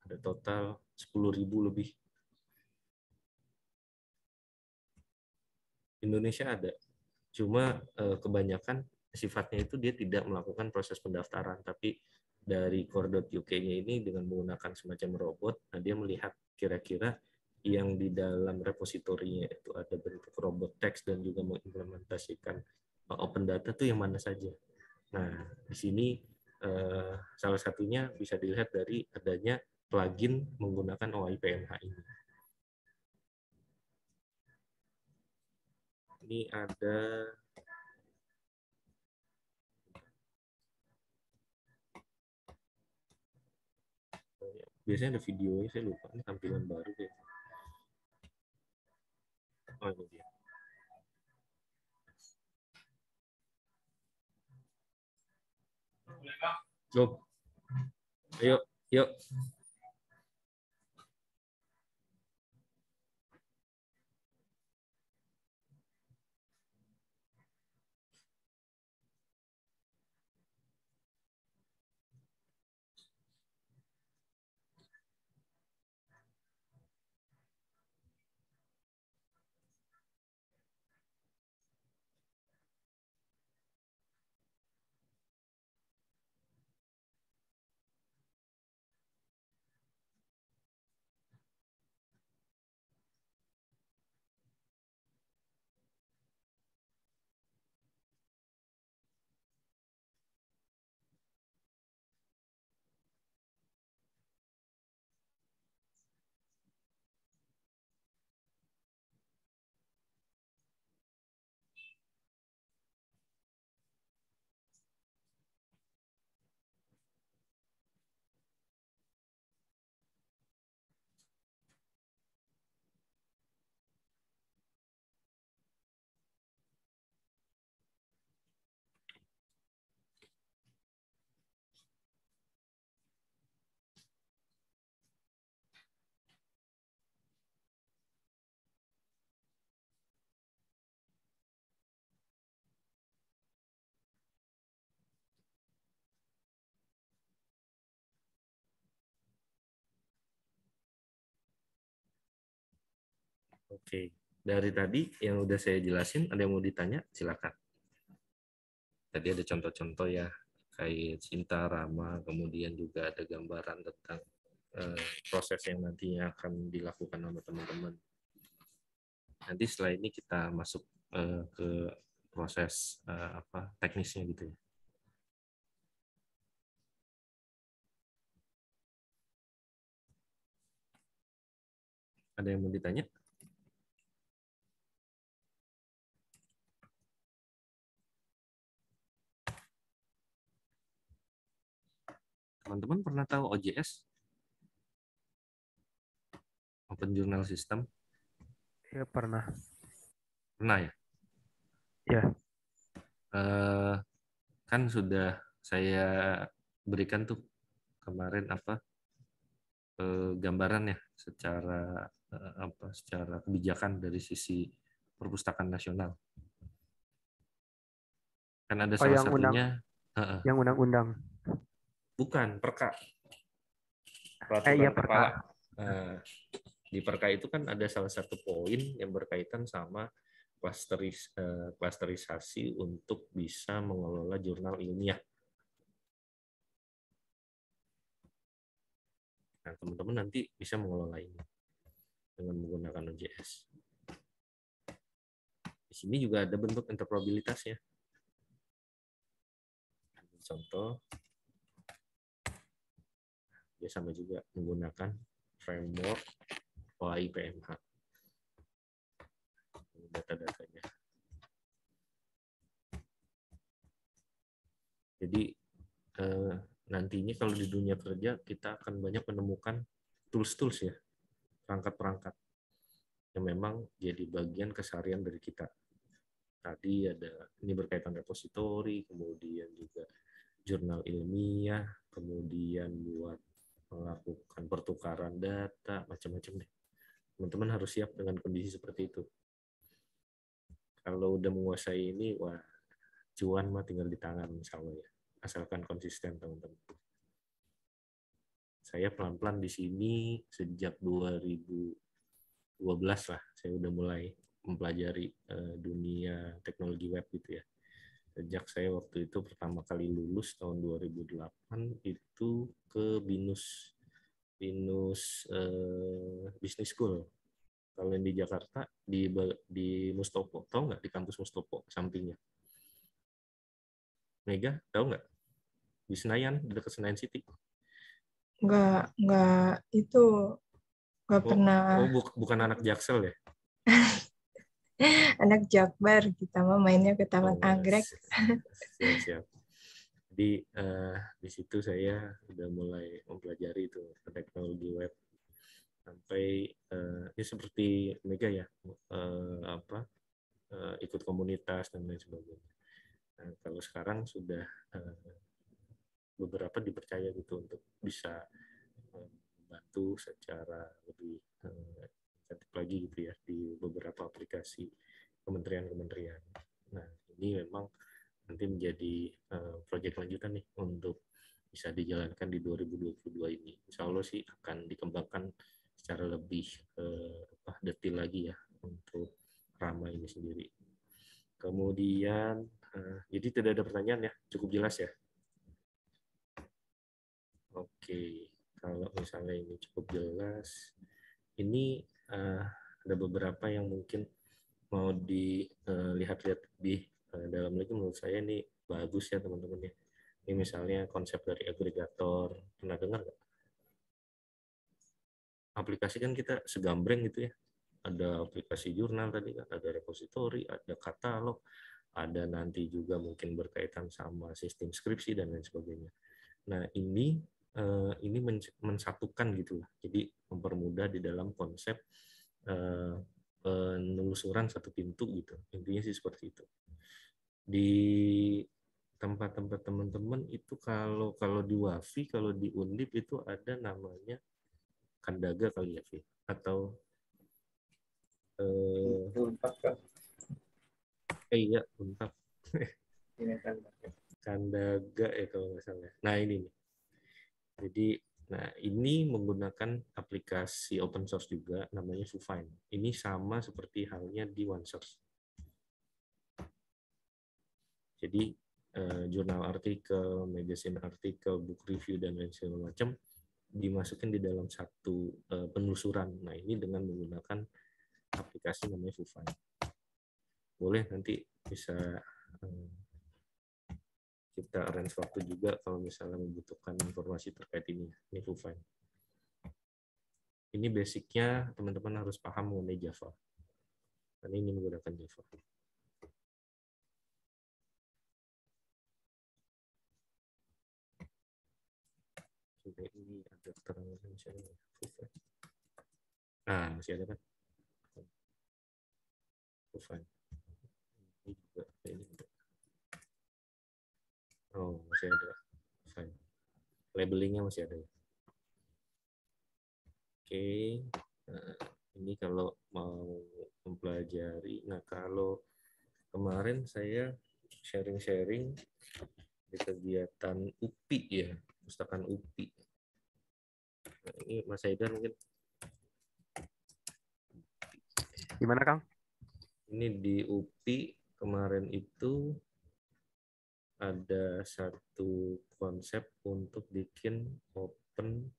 Ada total 10.000 lebih. Indonesia ada. Cuma kebanyakan sifatnya itu dia tidak melakukan proses pendaftaran, tapi dari core.uk-nya ini dengan menggunakan semacam robot, nah dia melihat kira-kira yang di dalam repositorinya itu ada bentuk robot text dan juga mengimplementasikan open data itu yang mana saja. Nah, di sini salah satunya bisa dilihat dari adanya plugin menggunakan OAI PMH ini. Ini ada biasanya ada videonya, saya lupa ini tampilan baru deh. Oh ini dia. Go. Ayo, yuk. Oke, dari tadi yang udah saya jelasin, ada yang mau ditanya? Silakan. Tadi ada contoh-contoh ya, kayak cinta, Rama, kemudian juga ada gambaran tentang proses yang nantinya akan dilakukan sama teman-teman. Nanti setelah ini kita masuk ke proses teknisnya gitu ya. Ada yang mau ditanya? Teman-teman pernah tahu OJS? Open Journal System? Ya, pernah. Pernah ya? Ya. Kan sudah saya berikan tuh kemarin gambaran ya secara secara kebijakan dari sisi perpustakaan nasional. Kan ada salah satunya yang undang-undang. Bukan, Perka. Iya, Peraturan kepala. Perka. Di Perka itu kan ada salah satu poin yang berkaitan sama klasterisasi untuk bisa mengelola jurnal ilmiah. Nah, teman-teman nanti bisa mengelola ini dengan menggunakan OJS. Di sini juga ada bentuk interoperabilitasnya. Contoh, dia sama juga menggunakan framework OAI PMH. Data-datanya. Jadi nantinya kalau di dunia kerja kita akan banyak menemukan tools-tools ya, perangkat-perangkat yang memang jadi bagian keseharian dari kita. Tadi ada ini berkaitan repository, kemudian juga jurnal ilmiah, kemudian buat melakukan pertukaran data, macam-macam deh. Teman-teman harus siap dengan kondisi seperti itu. Kalau udah menguasai ini, wah, cuan mah tinggal di tangan, insya Allah ya. Asalkan konsisten, teman-teman. Saya pelan-pelan di sini sejak 2012 lah, saya udah mulai mempelajari dunia teknologi web gitu ya. Sejak saya waktu itu pertama kali lulus tahun 2008 itu ke BINUS Business School. Kalau yang di Jakarta di Mustopo, tahu nggak, di kampus Mustopo sampingnya? Mega, tahu nggak? Di Senayan, di dekat Senayan City. Nggak itu nggak pernah. Bukan anak Jaksel ya? Anak Jakbar, kita mah mainnya ke Taman Anggrek. Siap. Jadi di situ saya udah mulai mempelajari itu teknologi web sampai ini seperti Mega ya, ikut komunitas dan lain sebagainya. Nah, kalau sekarang sudah beberapa dipercaya gitu untuk bisa membantu secara lebih intensif lagi gitu ya di beberapa aplikasi kementerian-kementerian. Nah, ini memang nanti menjadi proyek lanjutan nih untuk bisa dijalankan di 2022 ini. Insya Allah sih akan dikembangkan secara lebih detail lagi ya untuk Rama ini sendiri. Kemudian, jadi tidak ada pertanyaan ya, cukup jelas ya. Oke, kalau misalnya ini cukup jelas, ini ada beberapa yang mungkin mau dilihat-lihat lebih dalam lagi. Menurut saya ini bagus ya teman-teman ya. Ini misalnya konsep dari agregator, pernah dengar nggak? Aplikasi kan kita segambreng gitu ya. Ada aplikasi jurnal tadi kan, ada repository, ada katalog, ada nanti juga mungkin berkaitan sama sistem skripsi dan lain sebagainya. Nah, ini mensatukan gitu lah. Jadi mempermudah di dalam konsep penelusuran satu pintu gitu. Intinya sih seperti itu. Di tempat-tempat teman-teman itu kalau di Wafi, kalau di Undip itu ada namanya Kandaga kali ya, Vi? Atau iya, Unpad. Kandaga ya kalau nggak salah. Nah, ini nih. Jadi Nah, ini menggunakan aplikasi open source juga, namanya VuFind. Ini sama seperti halnya di OneSource. Jadi, jurnal artikel, magazine artikel, book review, dan lain segala macam dimasukkan di dalam satu penelusuran. Nah, ini dengan menggunakan aplikasi namanya VuFind. Boleh nanti bisa kita arrange waktu juga kalau misalnya membutuhkan informasi terkait ini. Ini VuFind. Ini basicnya teman-teman harus paham mengenai Java. Dan ini menggunakan Java. Sampai ini ada keterangan misalnya VuFind. Nah, masih ada kan? VuFind. Ini juga ini. Oh, masih ada. VuFind. Labelingnya masih ada. Oke. Nah, ini kalau mau mempelajari. Nah, kalau kemarin saya sharing-sharing di kegiatan UPI ya, pustakaan UPI. Nah, ini Mas Haidar mungkin. Gimana, Kang? Ini di UPI kemarin itu ada satu konsep untuk bikin open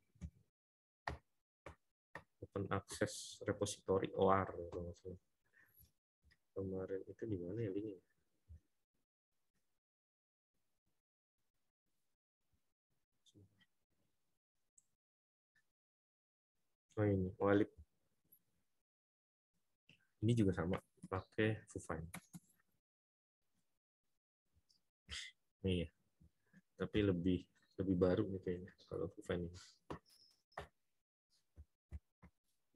access repository OR. Kemarin itu di mana ya linknya? Oh ini, Walid. Ini juga sama, pakai VuFind. Nih ya, tapi lebih baru nih kayaknya kalau VuFind ini.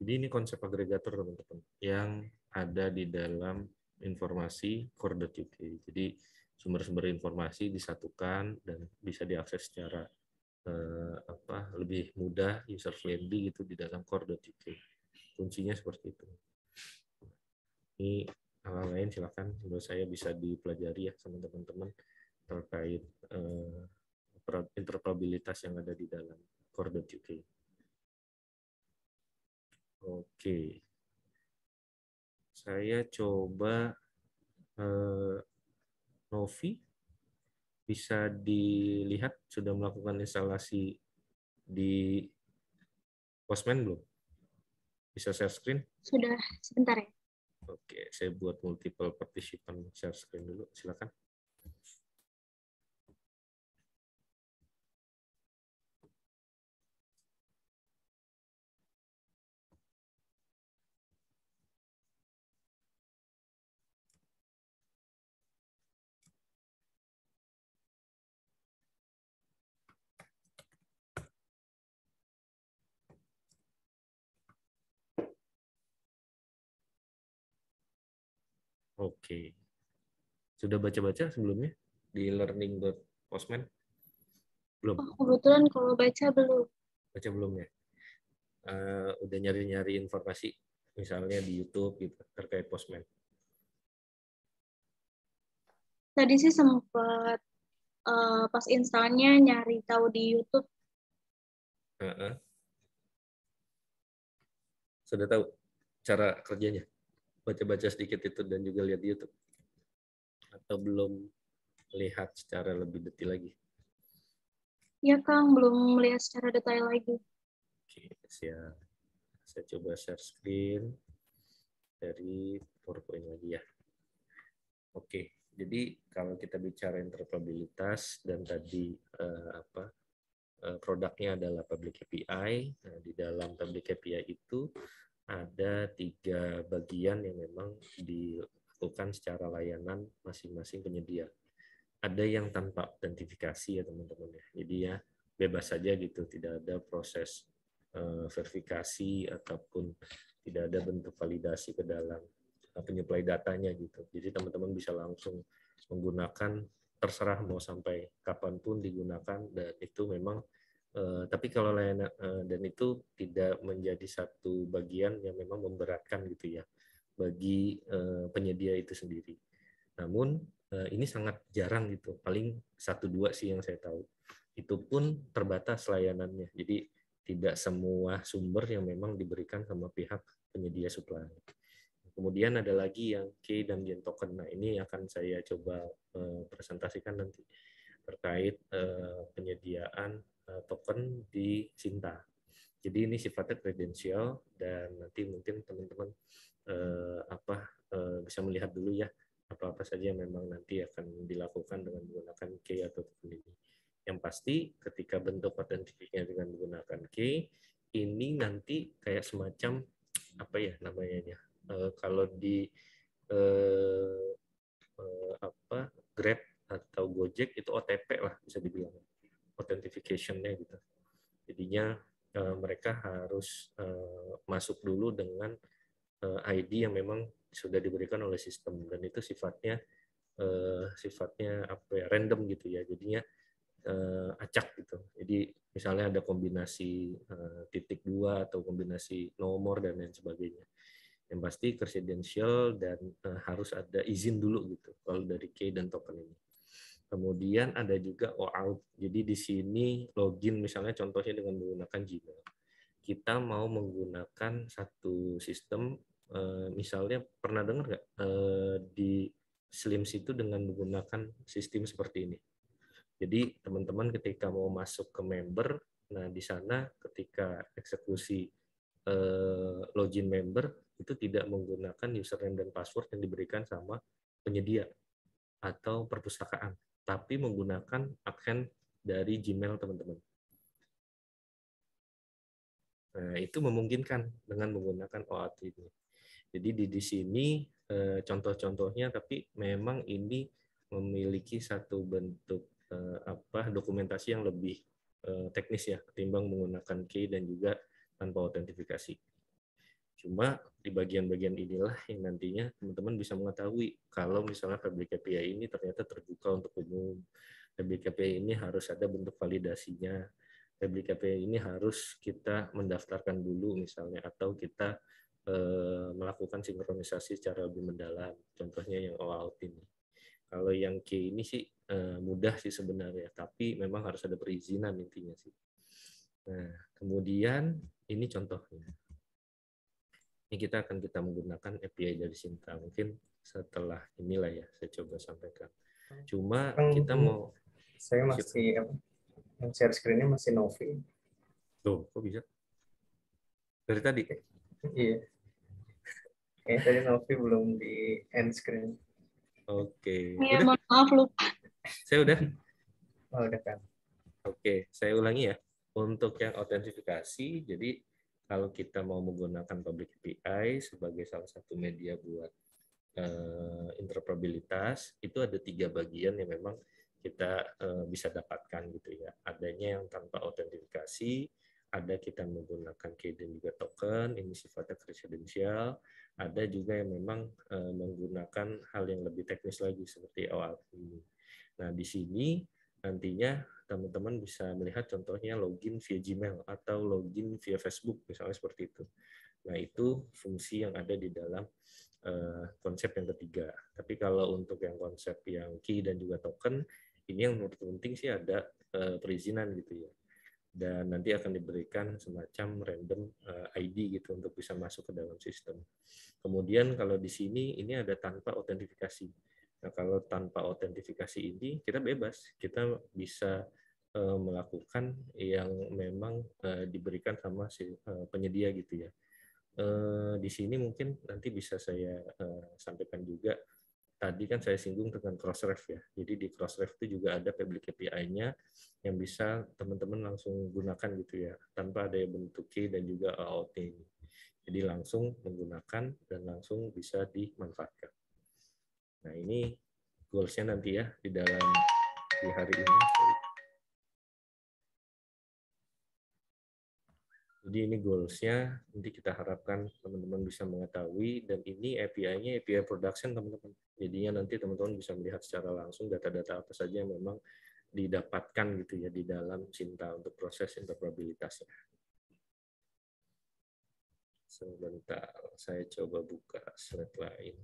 Jadi ini konsep agregator teman-teman yang ada di dalam informasi core.uk. Jadi sumber-sumber informasi disatukan dan bisa diakses secara lebih mudah, user friendly gitu di dalam core.uk. Kuncinya seperti itu. Ini hal lain silakan menurut saya bisa dipelajari ya sama teman-teman terkait interoperabilitas yang ada di dalam core.uk. Oke. Saya coba Novi bisa dilihat sudah melakukan instalasi di Postman belum? Bisa share screen? Sudah, sebentar ya. Oke, saya buat multiple participant share screen dulu, silakan. Oke. Sudah baca-baca sebelumnya di learning.postman? Belum? Oh, kebetulan kalau baca belum. Baca belum ya? Udah nyari-nyari informasi, misalnya di YouTube gitu, terkait Postman? Tadi sih sempat pas instalnya nyari tahu di YouTube. Sudah tahu cara kerjanya? Baca-baca sedikit itu dan juga lihat di YouTube? Atau belum lihat secara lebih detail lagi? Ya Kang, belum melihat secara detail lagi. Oke, siap. Saya coba share screen dari PowerPoint lagi ya. Oke, jadi kalau kita bicara interoperabilitas dan tadi produknya adalah public API. Nah, di dalam public API itu ada 3 bagian yang memang dilakukan secara layanan masing-masing penyedia. Ada yang tanpa autentifikasi ya teman-teman ya. Jadi ya bebas saja gitu, tidak ada proses verifikasi ataupun tidak ada bentuk validasi ke dalam penyuplai datanya gitu. Jadi teman-teman bisa langsung menggunakan, terserah mau sampai kapanpun digunakan, dan itu memang tapi kalau layanan dan itu tidak menjadi satu bagian yang memang memberatkan gitu ya bagi penyedia itu sendiri. Namun ini sangat jarang gitu, paling 1-2 sih yang saya tahu. Itu pun terbatas layanannya. Jadi tidak semua sumber yang memang diberikan sama pihak penyedia supply. Kemudian ada lagi yang key dan gen token. Nah, ini akan saya coba presentasikan nanti terkait penyediaan token di Sinta. Jadi ini sifatnya kredensial dan nanti mungkin teman-teman bisa melihat dulu ya apa-apa saja yang memang nanti akan dilakukan dengan menggunakan key atau token ini. Yang pasti ketika bentuk autentifikasinya dengan menggunakan key, ini nanti kayak semacam apa ya namanya, kalau di Grab atau Gojek itu OTP lah bisa dibilang, authentication-nya gitu. Jadinya mereka harus masuk dulu dengan ID yang memang sudah diberikan oleh sistem, dan itu sifatnya random gitu ya, jadinya acak gitu. Jadi misalnya ada kombinasi titik 2 atau kombinasi nomor dan lain sebagainya. Yang pasti kredensial dan harus ada izin dulu gitu kalau dari key dan token ini. Kemudian ada juga OAuth. Jadi di sini login misalnya contohnya dengan menggunakan Gmail. Kita mau menggunakan satu sistem, misalnya pernah dengar nggak di Slims itu dengan menggunakan sistem seperti ini. Jadi teman-teman ketika mau masuk ke member, nah di sana ketika eksekusi login member itu tidak menggunakan username dan password yang diberikan sama penyedia atau perpustakaan, tapi menggunakan account dari Gmail teman-teman. Nah, itu memungkinkan dengan menggunakan OAuth ini. Jadi di sini contoh-contohnya, tapi memang ini memiliki satu bentuk dokumentasi yang lebih teknis ya, ketimbang menggunakan key dan juga tanpa autentifikasi. Cuma di bagian-bagian inilah yang nantinya teman-teman bisa mengetahui kalau misalnya Public API ini ternyata terbuka untuk umum. Public API ini harus ada bentuk validasinya. Public API ini harus kita mendaftarkan dulu misalnya, atau kita melakukan sinkronisasi secara lebih mendalam. Contohnya yang OAuth ini. Kalau yang key ini sih mudah sih sebenarnya, tapi memang harus ada perizinan intinya sih. Nah, kemudian ini contohnya. Ini kita menggunakan API dari Sinta. Mungkin setelah inilah ya saya coba sampaikan. Cuma kita mau, saya masih yang share screen-nya masih Novi. Loh, kok bisa? Dari tadi? Iya. Tadi Novi belum di end screen. Oke. Iya, Udah? mohon maaf lupa. Saya udah? Oh, udah kan. Oke, saya ulangi ya. Untuk yang autentifikasi, jadi kalau kita mau menggunakan Public API sebagai salah satu media buat interoperabilitas, itu ada 3 bagian yang memang kita bisa dapatkan gitu ya. Adanya yang tanpa autentifikasi, ada kita menggunakan key dan juga token, ini sifatnya kredensial. Ada juga yang memang menggunakan hal yang lebih teknis lagi seperti OAuth ini. Nah, di sini nantinya teman-teman bisa melihat contohnya login via Gmail atau login via Facebook, misalnya seperti itu. Nah, itu fungsi yang ada di dalam konsep yang ketiga. Tapi kalau untuk yang konsep yang key dan juga token, ini yang menurut penting sih ada perizinan gitu ya. Dan nanti akan diberikan semacam random ID gitu untuk bisa masuk ke dalam sistem. Kemudian kalau di sini ini ada tanpa autentifikasi. Nah, kalau tanpa autentifikasi ini kita bebas, kita bisa melakukan yang memang diberikan sama si penyedia gitu ya. Di sini mungkin nanti bisa saya sampaikan juga. Tadi kan saya singgung tentang Crossref ya. Jadi di Crossref itu juga ada public API-nya yang bisa teman-teman langsung gunakan gitu ya, tanpa ada bentuk key dan juga OAuth ini. Jadi langsung menggunakan dan langsung bisa dimanfaatkan. Nah, ini goals-nya nanti ya di hari ini. Jadi ini goals-nya, nanti kita harapkan teman-teman bisa mengetahui, dan ini API-nya API production teman-teman. Jadinya nanti teman-teman bisa melihat secara langsung data-data apa saja yang memang didapatkan gitu ya di dalam Sinta untuk proses interoperabilitasnya. Sebentar, saya coba buka slide lain.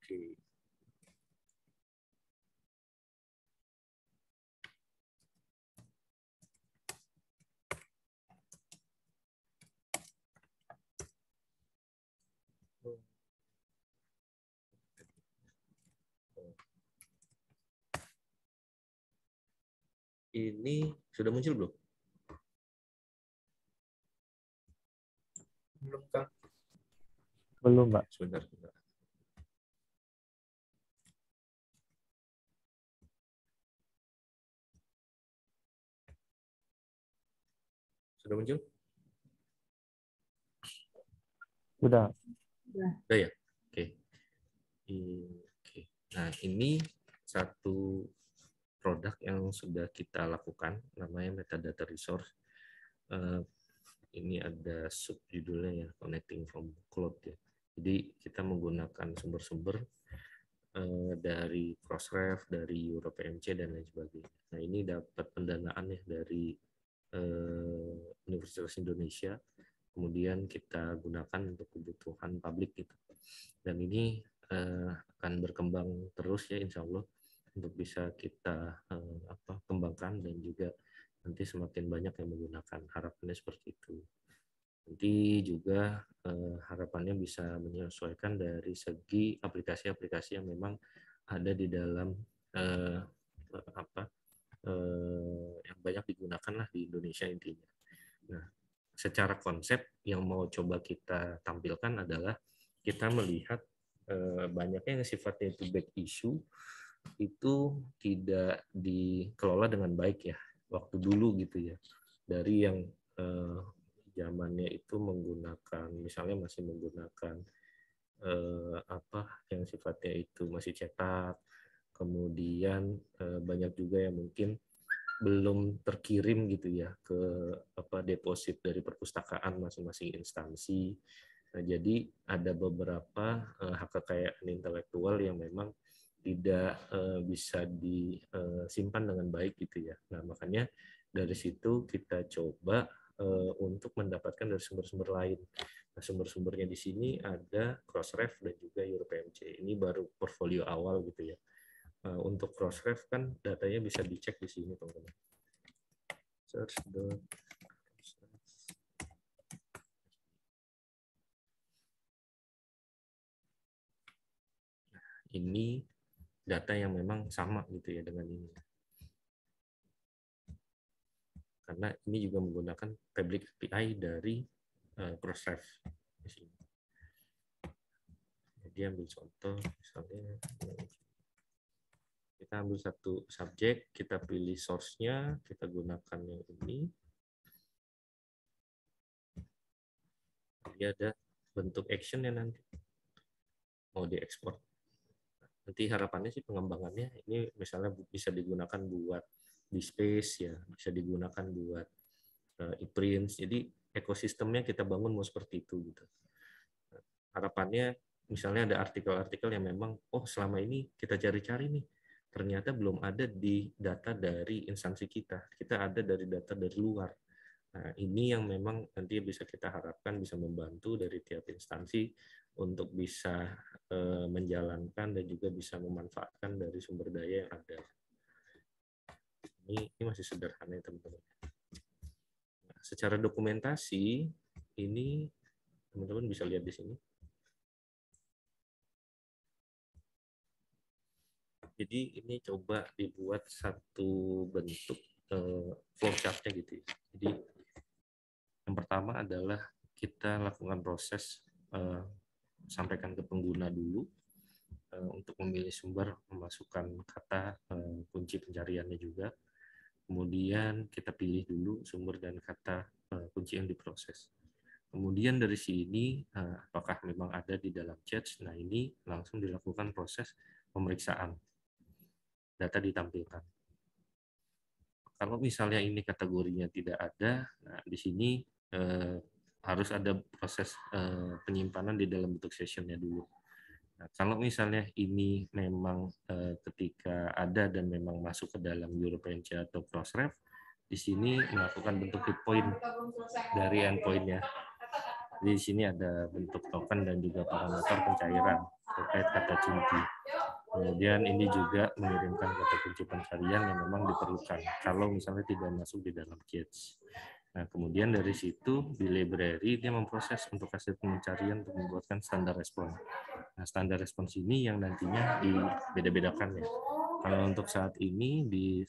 Oke. Ini sudah muncul belum? Belum, Kang. Belum, Mbak. Sebentar, sebentar. Sudah muncul? Udah. Udah ya? Oke. Oke. Nah, ini satu produk yang sudah kita lakukan, namanya metadata resource. Ini ada subjudulnya ya, Connecting from Cloud ya. Jadi kita menggunakan sumber-sumber dari Crossref, dari EuroPMC dan lain sebagainya. Nah, ini dapat pendanaan ya dari Universitas Indonesia. Kemudian kita gunakan untuk kebutuhan publik gitu. Dan ini akan berkembang terus ya, insya Allah, untuk bisa kita kembangkan dan juga nanti semakin banyak yang menggunakan. Harapannya seperti itu. Nanti juga harapannya bisa menyesuaikan dari segi aplikasi-aplikasi yang memang ada di dalam yang banyak digunakan lah di Indonesia intinya. Nah, secara konsep yang mau coba kita tampilkan adalah kita melihat banyaknya yang sifatnya itu back issue itu tidak dikelola dengan baik ya waktu dulu gitu ya, dari yang zamannya itu menggunakan misalnya masih menggunakan yang sifatnya itu masih cetak, kemudian banyak juga yang mungkin belum terkirim gitu ya ke deposit dari perpustakaan masing-masing instansi. Nah, jadi ada beberapa hak kekayaan intelektual yang memang tidak bisa disimpan dengan baik gitu ya. Nah, makanya dari situ kita coba untuk mendapatkan dari sumber-sumber lain. Nah, sumber-sumbernya di sini ada Crossref dan juga EuroPMC. Ini baru portfolio awal gitu ya. Untuk Crossref kan datanya bisa dicek di sini, teman-teman. Search the ini data yang memang sama gitu ya dengan ini. Karena ini juga menggunakan public API dari Crossref di sini. Jadi ambil contoh misalnya kita ambil satu subjek, kita pilih source-nya, kita gunakan yang ini. Jadi ada bentuk action-nya nanti mau diekspor. Nanti harapannya sih pengembangannya ini misalnya bisa digunakan buat di space ya, bisa digunakan buat e-prints. Jadi ekosistemnya kita bangun mau seperti itu gitu. Harapannya misalnya ada artikel-artikel yang memang selama ini kita cari-cari nih ternyata belum ada di data dari instansi kita. Kita ada dari data dari luar. Nah, ini yang memang nanti bisa kita harapkan bisa membantu dari tiap instansi untuk bisa menjalankan dan juga bisa memanfaatkan dari sumber daya yang ada. Ini masih sederhana ya teman-teman. Nah, secara dokumentasi ini teman-teman bisa lihat di sini. Jadi ini coba dibuat satu bentuk flowchart-nya gitu. Jadi yang pertama adalah kita lakukan proses sampaikan ke pengguna dulu untuk memilih sumber, memasukkan kata kunci pencariannya juga. Kemudian kita pilih dulu sumber dan kata kunci yang diproses. Kemudian dari sini apakah memang ada di dalam chat. Nah, ini langsung dilakukan proses pemeriksaan. Data ditampilkan. Kalau misalnya ini kategorinya tidak ada, nah di sini harus ada proses penyimpanan di dalam bentuk sessionnya dulu. Nah, kalau misalnya ini memang ketika ada dan memang masuk ke dalam EuroPMC atau Crossref, di sini melakukan bentuk hit point dari endpoint-nya. Jadi di sini ada bentuk token dan juga parameter pencairan terkait kata kunci. Kemudian ini juga mengirimkan kata kunci pencarian yang memang diperlukan kalau misalnya tidak masuk di dalam cache. Nah, kemudian dari situ di library dia memproses untuk hasil pencarian untuk membuatkan standar respon. Nah, standar respons ini yang nantinya dibeda-bedakan ya. Kalau untuk saat ini di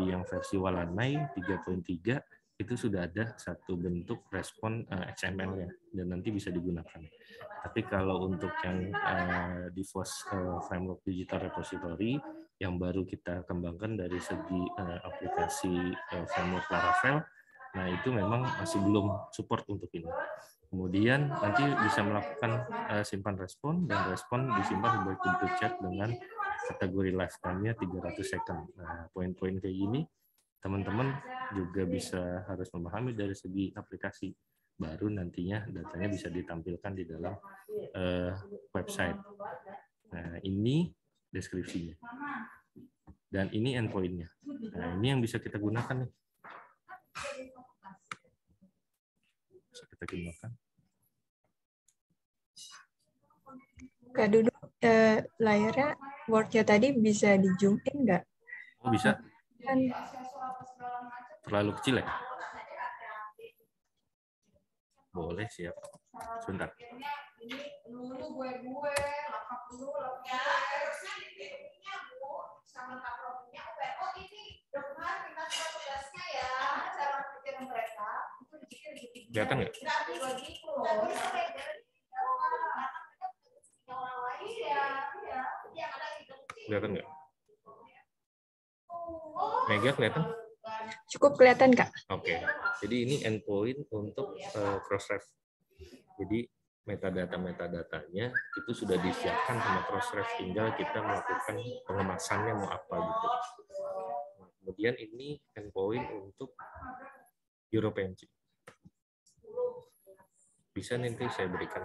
yang versi Walanai 3.3 itu sudah ada satu bentuk respon XML-nya dan nanti bisa digunakan. Tapi kalau untuk yang DeFoss Framework Digital Repository yang baru kita kembangkan dari segi aplikasi framework Laravel, nah itu memang masih belum support untuk ini. Kemudian nanti bisa melakukan simpan respon dan respon disimpan sebagai complete chat dengan kategori lifetime-nya 300 second. Nah, poin-poin kayak gini teman-teman juga bisa harus memahami dari segi aplikasi. Baru nantinya datanya bisa ditampilkan di dalam website. Nah, ini deskripsinya. Dan ini endpoint-nya. Nah, ini yang bisa kita gunakan nih. Bisa kita gunakan. Kak Dudu, layarnya Word-nya tadi bisa di zoom in nggak? Oh, bisa. Kan Terlalu kecil ya? Boleh, siap. Sebentar. Kelihatan nggak? Kelihatan nggak? Mega kelihatan? cukup kelihatan, Kak. Oke. Jadi ini endpoint untuk Crossref. Jadi metadata-metadatanya itu sudah disiapkan sama Crossref, tinggal kita melakukan pengemasannya mau apa gitu. Kemudian ini endpoint untuk EuroPMC. Bisa nanti saya berikan.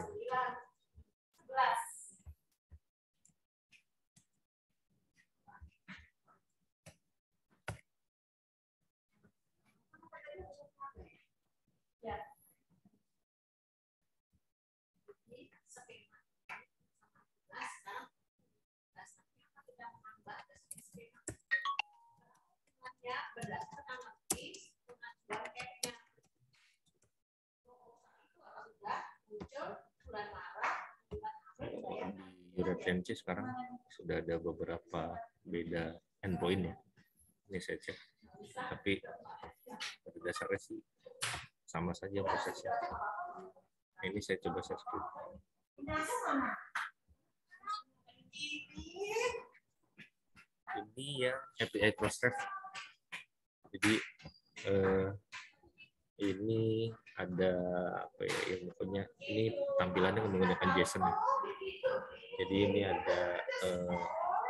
Di EuroPMC sekarang sudah ada beberapa beda endpoint ya. Ini saya cek. Tapi pada dasarnya sih sama saja prosesnya. Ini saya coba search dulu. Ini ya API Crossref. Jadi ini ada apa ya infonya. Ini tampilannya menggunakan JSON. Jadi ini ada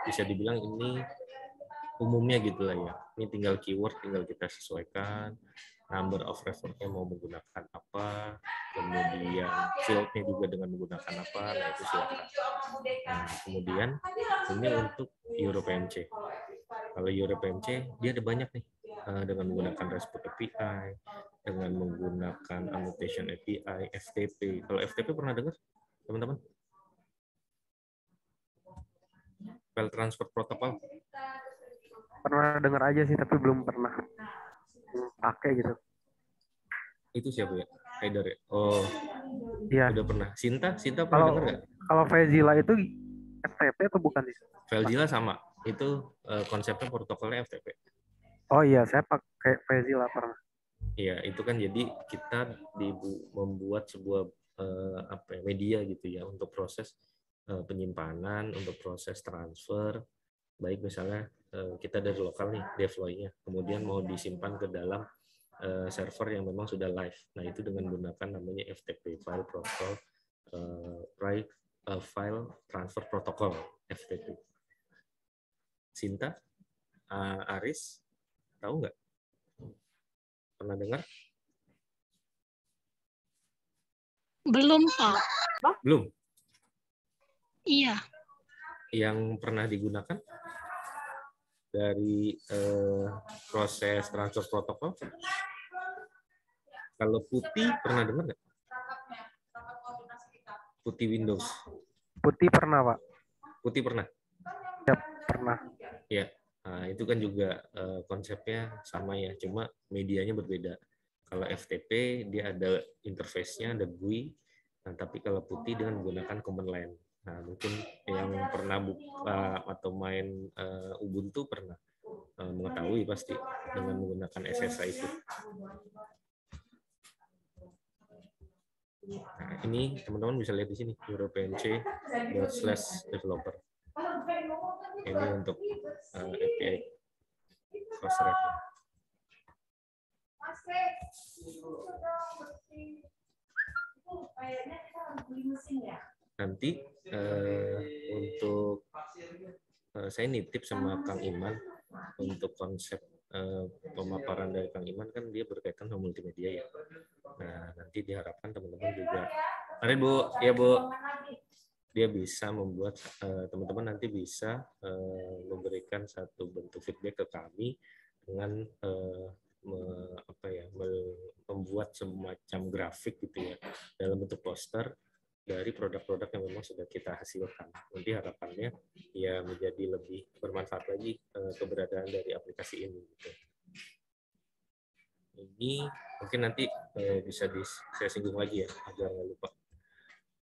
bisa dibilang ini umumnya gitulah ya. Ini tinggal keyword, tinggal kita sesuaikan. Number of reference-nya mau menggunakan apa, kemudian field-nya juga dengan menggunakan apa, nah itu silakan. Nah, kemudian ini untuk EuroPMC. Kalau EuroPMC dia ada banyak nih dengan menggunakan RESTful API, dengan menggunakan annotation API, FTP. Kalau FTP pernah dengar, teman-teman? File Transfer Protocol. Pernah dengar aja sih, tapi belum pernah pakai gitu. Itu siapa ya? Haidar ya? Oh, iya. Udah pernah. Sinta pernah dengar nggak? Kalau Fezilla itu FTP atau bukan sih? Fezilla sama. Itu konsepnya protokolnya FTP. Oh iya, saya pakai Fezilla pernah. Iya, itu kan jadi kita membuat sebuah media gitu ya untuk proses penyimpanan, untuk proses transfer, baik misalnya kita dari lokal nih deploy-nya, kemudian mau disimpan ke dalam server yang memang sudah live. Nah, itu dengan menggunakan namanya FTP, File Protocol File Transfer Protocol, FTP. Sinta, Aris, tahu nggak? Pernah dengar? Belum, Pak. Belum? Iya. Yang pernah digunakan dari proses transfer protokol? Kalau putih pernah dengar nggak? Putih Windows. Putih pernah, Pak. Putih pernah? Ya, pernah. Ya, nah, itu kan juga konsepnya sama ya, cuma medianya berbeda. Kalau FTP dia ada interface-nya, ada GUI. Nah, tapi kalau putih dengan menggunakan command line. Nah, mungkin yang pernah buka atau main Ubuntu pernah mengetahui pasti dengan menggunakan SSH itu. Nah, ini teman-teman bisa lihat di sini europenc./developer. Ini untuk API cross-reference. Nanti untuk saya nitip sama Kang Iman untuk konsep pemaparan dari Kang Iman kan dia berkaitan sama multimedia ya. Nah, nanti diharapkan teman-teman juga. Mari Bu, ya Bu. Dia bisa membuat teman-teman nanti bisa memberikan satu bentuk feedback ke kami dengan membuat semacam grafik gitu ya dalam bentuk poster dari produk-produk yang memang sudah kita hasilkan. Nanti harapannya ya menjadi lebih bermanfaat lagi keberadaan dari aplikasi ini. Gitu. Ini mungkin nanti bisa saya singgung lagi ya agar nggak lupa.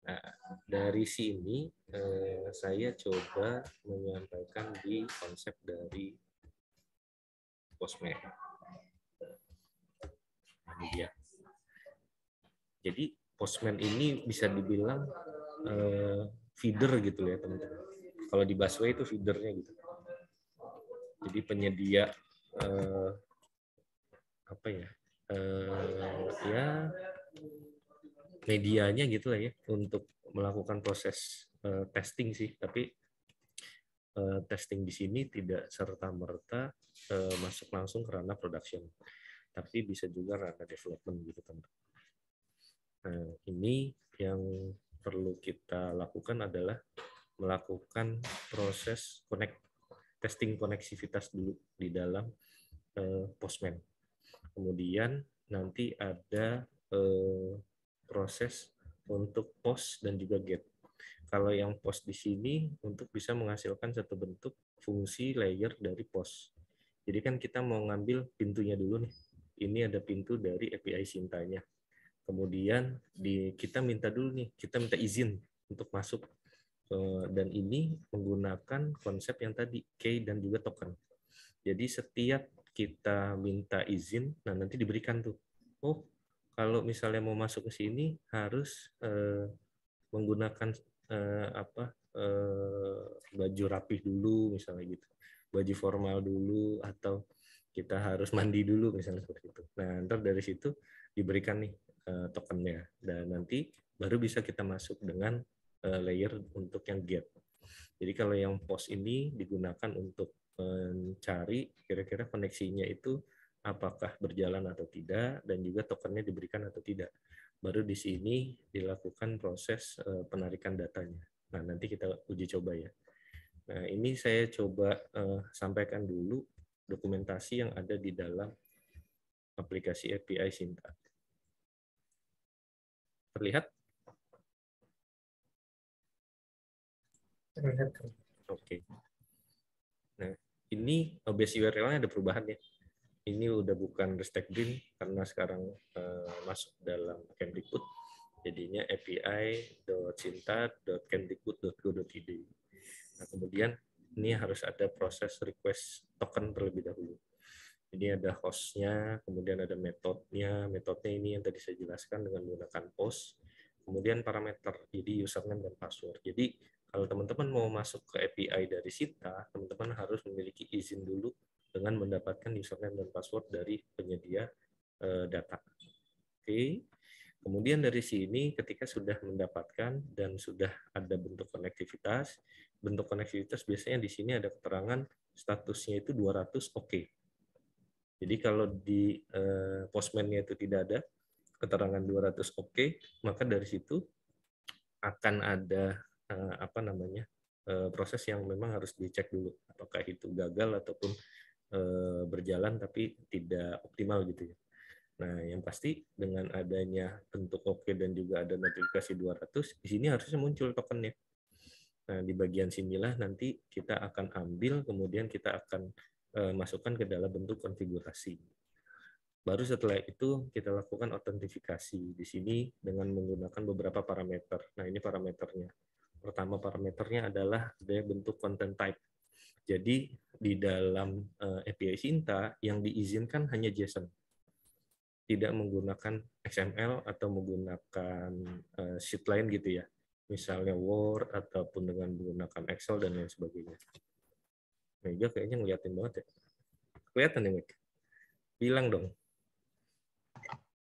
Nah, dari sini saya coba menyampaikan di konsep dari Postman. Ini dia. Jadi Postman ini bisa dibilang feeder gitu ya teman-teman. Kalau di busway itu feedernya gitu. Jadi penyedia ya medianya gitu lah ya untuk melakukan proses testing sih. Tapi testing di sini tidak serta-merta masuk langsung ke ranah production. Tapi bisa juga ranah development gitu teman-teman. Nah, ini yang perlu kita lakukan adalah melakukan proses testing koneksivitas dulu di dalam Postman. Kemudian nanti ada proses untuk post dan juga get. Kalau yang post di sini untuk bisa menghasilkan satu bentuk fungsi layer dari post. Jadi kan kita mau ngambil pintunya dulu nih. Ini ada pintu dari API Sinta-nya. Kemudian kita minta dulu nih, kita minta izin untuk masuk. Dan ini menggunakan konsep yang tadi, key dan juga token. Jadi setiap kita minta izin, nah nanti diberikan tuh. Oh, kalau misalnya mau masuk ke sini harus menggunakan baju rapih dulu misalnya gitu, baju formal dulu, atau kita harus mandi dulu misalnya seperti itu. Nah, ntar dari situ diberikan nih tokennya, dan nanti baru bisa kita masuk dengan layer untuk yang get. Jadi kalau yang post ini digunakan untuk mencari kira-kira koneksinya itu apakah berjalan atau tidak, dan juga tokennya diberikan atau tidak. Baru di sini dilakukan proses penarikan datanya. Nah, nanti kita uji coba ya. Nah, ini saya coba sampaikan dulu dokumentasi yang ada di dalam aplikasi API Sinta. Terlihat? Terlihat. Oke. Nah, ini base URL-nya ada perubahan ya. Ini udah bukan Ristek Green karena sekarang masuk dalam Kemdikbud. Jadinya api.sinta.kemdikbud.go.id. Nah, kemudian ini harus ada proses request token terlebih dahulu. Ini ada host-nya, kemudian ada metodenya. Metodenya ini yang tadi saya jelaskan dengan menggunakan post. Kemudian parameter, jadi username dan password. Jadi kalau teman-teman mau masuk ke API dari Sinta, teman-teman harus memiliki izin dulu dengan mendapatkan username dan password dari penyedia data. Oke. Kemudian dari sini ketika sudah mendapatkan dan sudah ada bentuk konektivitas biasanya di sini ada keterangan statusnya itu 200 oke. Jadi kalau di Postman-nya itu tidak ada keterangan 200 oke, maka dari situ akan ada proses yang memang harus dicek dulu apakah itu gagal ataupun berjalan tapi tidak optimal gitu ya. Nah, yang pasti dengan adanya bentuk oke dan juga ada notifikasi 200, di sini harusnya muncul tokennya. Nah, di bagian sinilah nanti kita akan ambil, kemudian kita akan masukkan ke dalam bentuk konfigurasi. Baru setelah itu kita lakukan autentifikasi di sini dengan menggunakan beberapa parameter. Nah, ini parameternya. Pertama parameternya adalah ada bentuk content type. Jadi di dalam API Sinta yang diizinkan hanya JSON. Tidak menggunakan XML atau menggunakan sheet lain gitu ya. Misalnya Word ataupun dengan menggunakan Excel dan lain sebagainya. Mega kayaknya ngeliatin banget ya. Kelihatan ya, Meg? Bilang dong.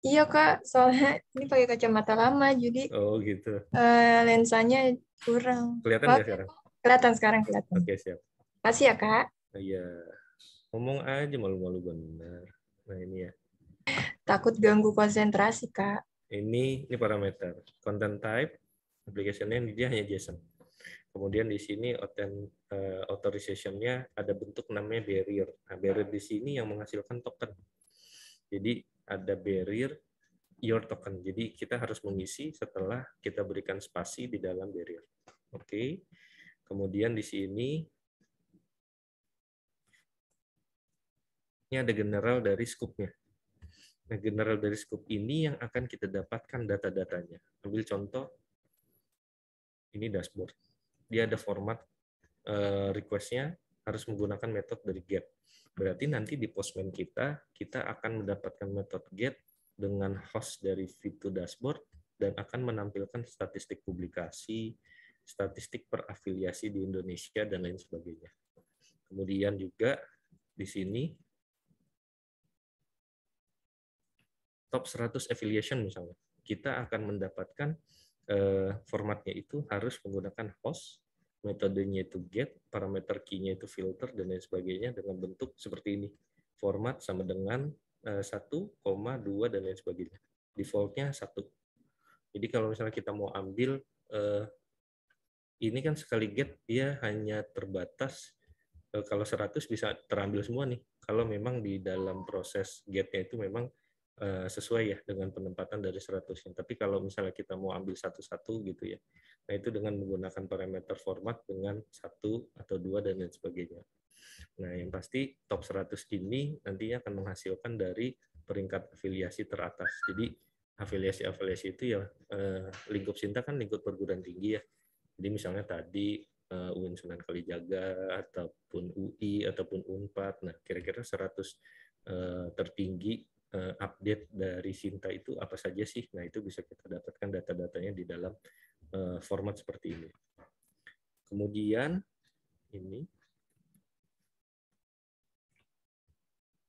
Iya Kak, soalnya ini pakai kacamata lama, jadi Oh gitu. lensanya kurang. Kelihatan Maaf nggak ya, sekarang? kelihatan sekarang kelihatan. Oke, siap. Makasih ya Kak. Iya. Ngomong aja malu-malu benar. Nah ini ya. Takut ganggu konsentrasi Kak. Ini parameter. Content type, application-nya dia hanya JSON. Kemudian di sini authorization-nya ada bentuk namanya barrier. Nah, barrier di sini yang menghasilkan token. Jadi ada barrier your token. Jadi kita harus mengisi setelah kita berikan spasi di dalam barrier. Oke. Kemudian di sini ini ada general dari scope-nya. Nah, general dari scope ini yang akan kita dapatkan data-datanya. Ambil contoh, ini dashboard. Dia ada format request-nya harus menggunakan metode dari get. Berarti nanti di Postman kita akan mendapatkan metode get dengan host dari V2 dashboard dan akan menampilkan statistik publikasi, statistik perafiliasi di Indonesia, dan lain sebagainya. Kemudian juga di sini top 100 affiliation misalnya. Kita akan mendapatkan formatnya itu harus menggunakan host, metodenya itu get, parameter key-nya itu filter, dan lain sebagainya dengan bentuk seperti ini. Format sama dengan 1, 2, dan lain sebagainya. Default-nya 1. Jadi kalau misalnya kita mau ambil, ini kan sekali get, dia hanya terbatas, kalau 100 bisa terambil semua nih. Kalau memang di dalam proses get-nya itu memang sesuai ya dengan penempatan dari 100-nya. Tapi kalau misalnya kita mau ambil satu-satu gitu ya, nah itu dengan menggunakan parameter format dengan 1 atau 2 dan lain sebagainya. Nah yang pasti top 100 ini nantinya akan menghasilkan dari peringkat afiliasi teratas. Jadi afiliasi-afiliasi itu ya lingkup Sinta kan lingkup perguruan tinggi ya. Jadi misalnya tadi UIN Sunan Kalijaga ataupun UI ataupun Unpad. Nah kira-kira 100 tertinggi update dari Sinta itu apa saja sih? Nah, itu bisa kita dapatkan data-datanya di dalam format seperti ini. Kemudian ini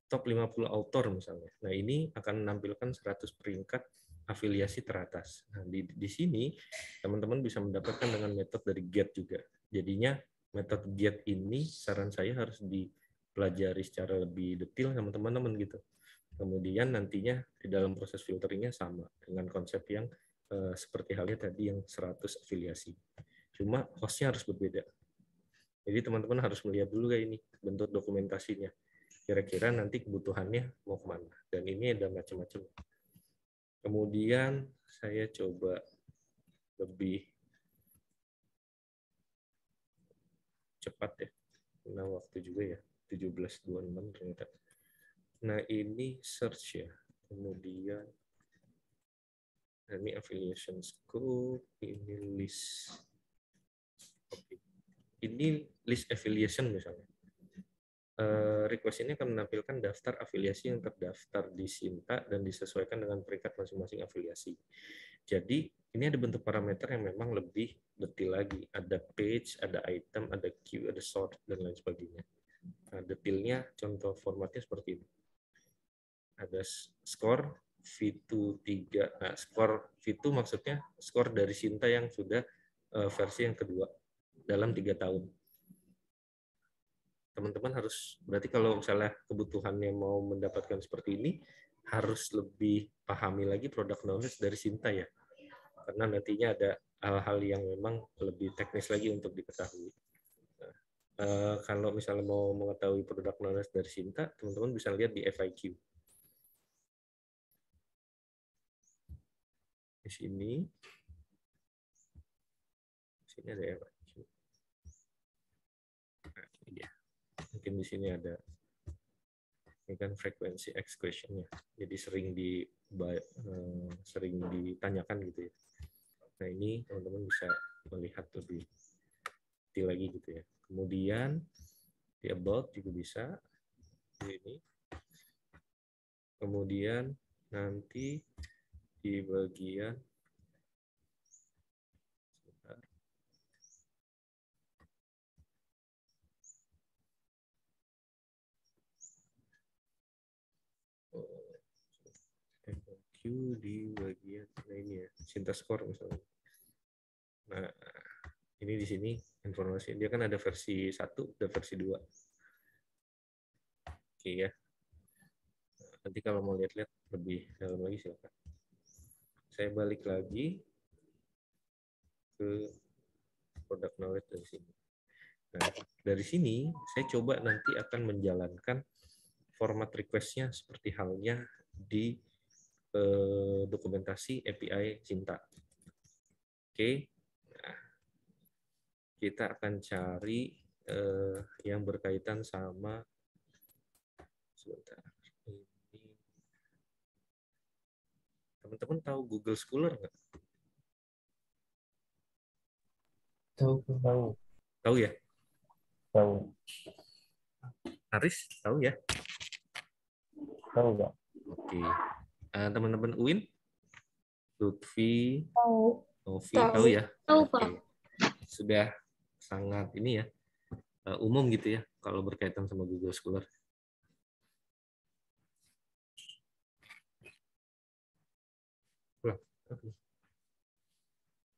top 50 author misalnya. Nah, ini akan menampilkan 100 peringkat afiliasi teratas. Nah, di sini teman-teman bisa mendapatkan dengan metode dari get juga. Jadinya metode get ini saran saya harus dipelajari secara lebih detail sama teman-teman gitu. Kemudian nantinya di dalam proses filteringnya sama dengan konsep yang seperti halnya tadi yang 100 afiliasi. Cuma hostnya harus berbeda. Jadi teman-teman harus melihat dulu kayak ini bentuk dokumentasinya. Kira-kira nanti kebutuhannya mau kemana. Dan ini ada macam-macam. Kemudian saya coba lebih cepat ya. Karena waktu juga ya. 17.26 ternyata. Nah ini search ya. Kemudian ini affiliation scope, ini list. Oke. Ini list affiliation misalnya. Request ini akan menampilkan daftar afiliasi yang terdaftar di Sinta dan disesuaikan dengan peringkat masing-masing afiliasi. Jadi ini ada bentuk parameter yang memang lebih detail lagi. Ada page, ada item, ada queue, ada sort, dan lain sebagainya. Nah, detailnya contoh formatnya seperti ini. Ada skor V2 3. Nah, skor V2 maksudnya skor dari Sinta yang sudah versi yang kedua dalam 3 tahun. Teman-teman harus, berarti kalau misalnya kebutuhannya mau mendapatkan seperti ini, harus lebih pahami lagi produk knowledge dari Sinta ya. Karena nantinya ada hal-hal yang memang lebih teknis lagi untuk diketahui. Nah, kalau misalnya mau mengetahui produk knowledge dari Sinta, teman-teman bisa lihat di FIQ. Di sini ada FAQ. Nah, ini dia. Mungkin di sini ada, ini kan frekuensi X question-nya, jadi sering ditanyakan gitu ya. Nah ini teman-teman bisa melihat lebih detail lagi gitu ya. Kemudian di about juga bisa di ini. Kemudian nanti di bagian FAQ di bagian ini ya, Cinta Score misalnya. Nah, ini di sini informasi dia kan ada versi 1, ada versi 2. Oke ya. Nanti kalau mau lihat-lihat lebih dalam lagi silakan. Saya balik lagi ke product knowledge dari sini. Nah, dari sini saya coba nanti akan menjalankan format request-nya seperti halnya di dokumentasi API Cinta. Oke, nah, kita akan cari yang berkaitan sama, sebentar. Teman-teman tahu Google Scholar nggak? Tahu. Tahu ya? Tahu. Aris, tahu ya? Tahu nggak? Oke. Teman-teman UIN? Lutfi, Tahu. Novi, Tahu. tahu ya? Tahu, Oke. Pak. Sudah sangat ini ya, umum gitu ya, kalau berkaitan sama Google Scholar.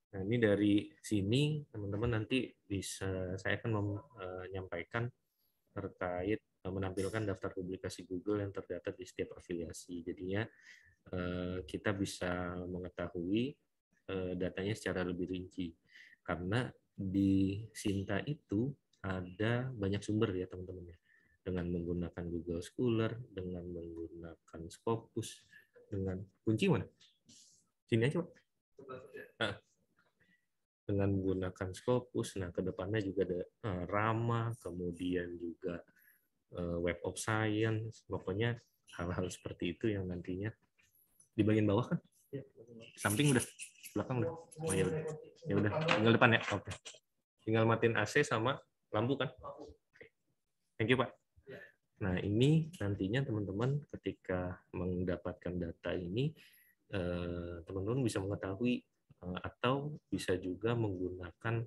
Nah, ini dari sini teman-teman nanti bisa, saya akan menyampaikan terkait menampilkan daftar publikasi Google yang terdata di setiap afiliasi. Jadinya kita bisa mengetahui datanya secara lebih rinci. Karena di Sinta itu ada banyak sumber ya teman-teman ya. Dengan menggunakan Google Scholar, dengan menggunakan Scopus, dengan kunci mana? Sini aja, Pak. Nah, dengan menggunakan Scopus, nah ke depannya juga ada Rama, kemudian juga Web of Science, pokoknya hal-hal seperti itu yang nantinya di bagian bawah kan? Samping udah, belakang udah. Oh ya udah. Ya udah, tinggal depan ya. Oke. Tinggal matiin AC sama lampu kan? Oke. Thank you, Pak. Nah, ini nantinya teman-teman ketika mendapatkan data ini teman-teman bisa mengetahui atau bisa juga menggunakan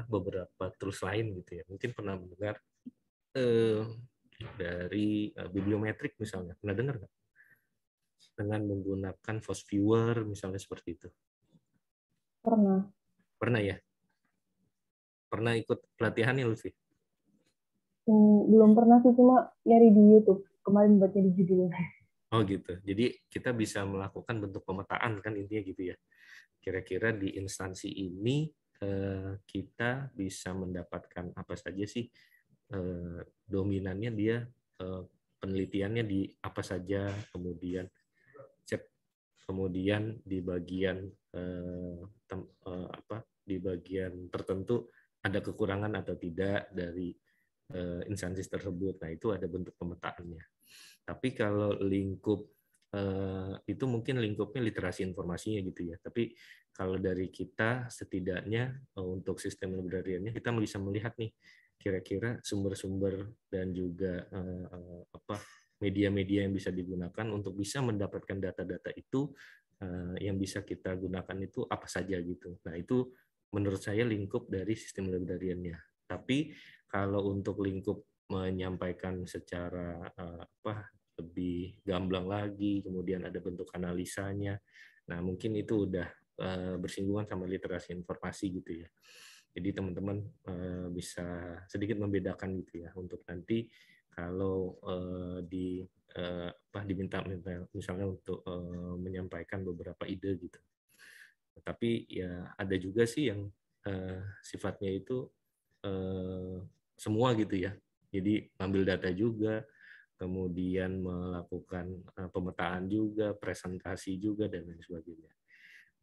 beberapa tools lain gitu ya. Mungkin pernah mendengar dari bibliometrik misalnya. Pernah dengar nggak? Dengan menggunakan Force Viewer misalnya seperti itu. Pernah. Pernah ya? Pernah ikut pelatihannya, Lutfi? Belum pernah sih, cuma nyari di YouTube. Kemarin buatnya di judulnya. Oh gitu. Jadi kita bisa melakukan bentuk pemetaan kan intinya gitu ya. Kira-kira di instansi ini kita bisa mendapatkan apa saja sih dominannya dia, penelitiannya di apa saja, kemudian di bagian di bagian tertentu ada kekurangan atau tidak dari instansi tersebut. Nah itu ada bentuk pemetaannya. Tapi kalau lingkup itu mungkin lingkupnya literasi informasinya gitu ya. Tapi kalau dari kita setidaknya untuk sistem librariannya kita bisa melihat nih kira-kira sumber-sumber dan juga media-media yang bisa digunakan untuk bisa mendapatkan data-data itu yang bisa kita gunakan itu apa saja gitu. Nah itu menurut saya lingkup dari sistem librariannya. Tapi kalau untuk lingkup menyampaikan secara lebih gamblang lagi, kemudian ada bentuk analisanya. Nah, mungkin itu udah bersinggungan sama literasi informasi gitu ya. Jadi teman-teman bisa sedikit membedakan gitu ya untuk nanti kalau diminta misalnya untuk menyampaikan beberapa ide gitu. Tapi ya ada juga sih yang sifatnya itu semua gitu ya. Jadi ngambil data juga, kemudian melakukan pemetaan juga, presentasi juga, dan lain sebagainya.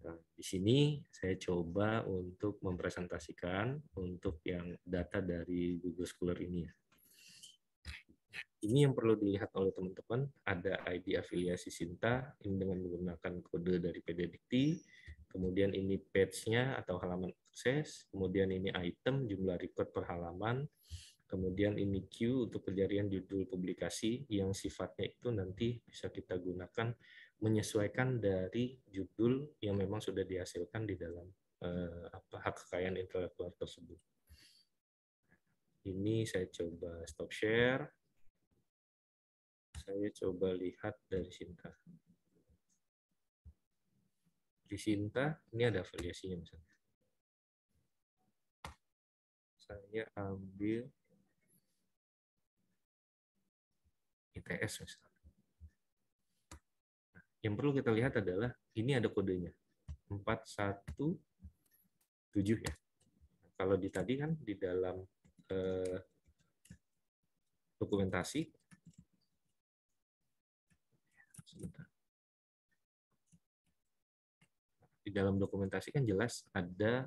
Nah, di sini saya coba untuk mempresentasikan untuk yang data dari Google Scholar ini ya. Ini yang perlu dilihat oleh teman-teman, ada ID afiliasi Sinta, ini dengan menggunakan kode dari PDDikti, kemudian ini page-nya atau halaman akses, kemudian ini item, jumlah record per halaman, kemudian ini Q untuk pencarian judul publikasi yang sifatnya itu nanti bisa kita gunakan menyesuaikan dari judul yang memang sudah dihasilkan di dalam hak kekayaan intelektual tersebut. Ini saya coba stop share. Saya coba lihat dari Sinta. Di Sinta, ini ada afiliasinya misalnya. Saya ambil ITS misalnya. Nah, yang perlu kita lihat adalah, ini ada kodenya. 417 ya. Nah, kalau di tadi kan, di dalam dokumentasi, sebentar. Di dalam dokumentasi kan jelas ada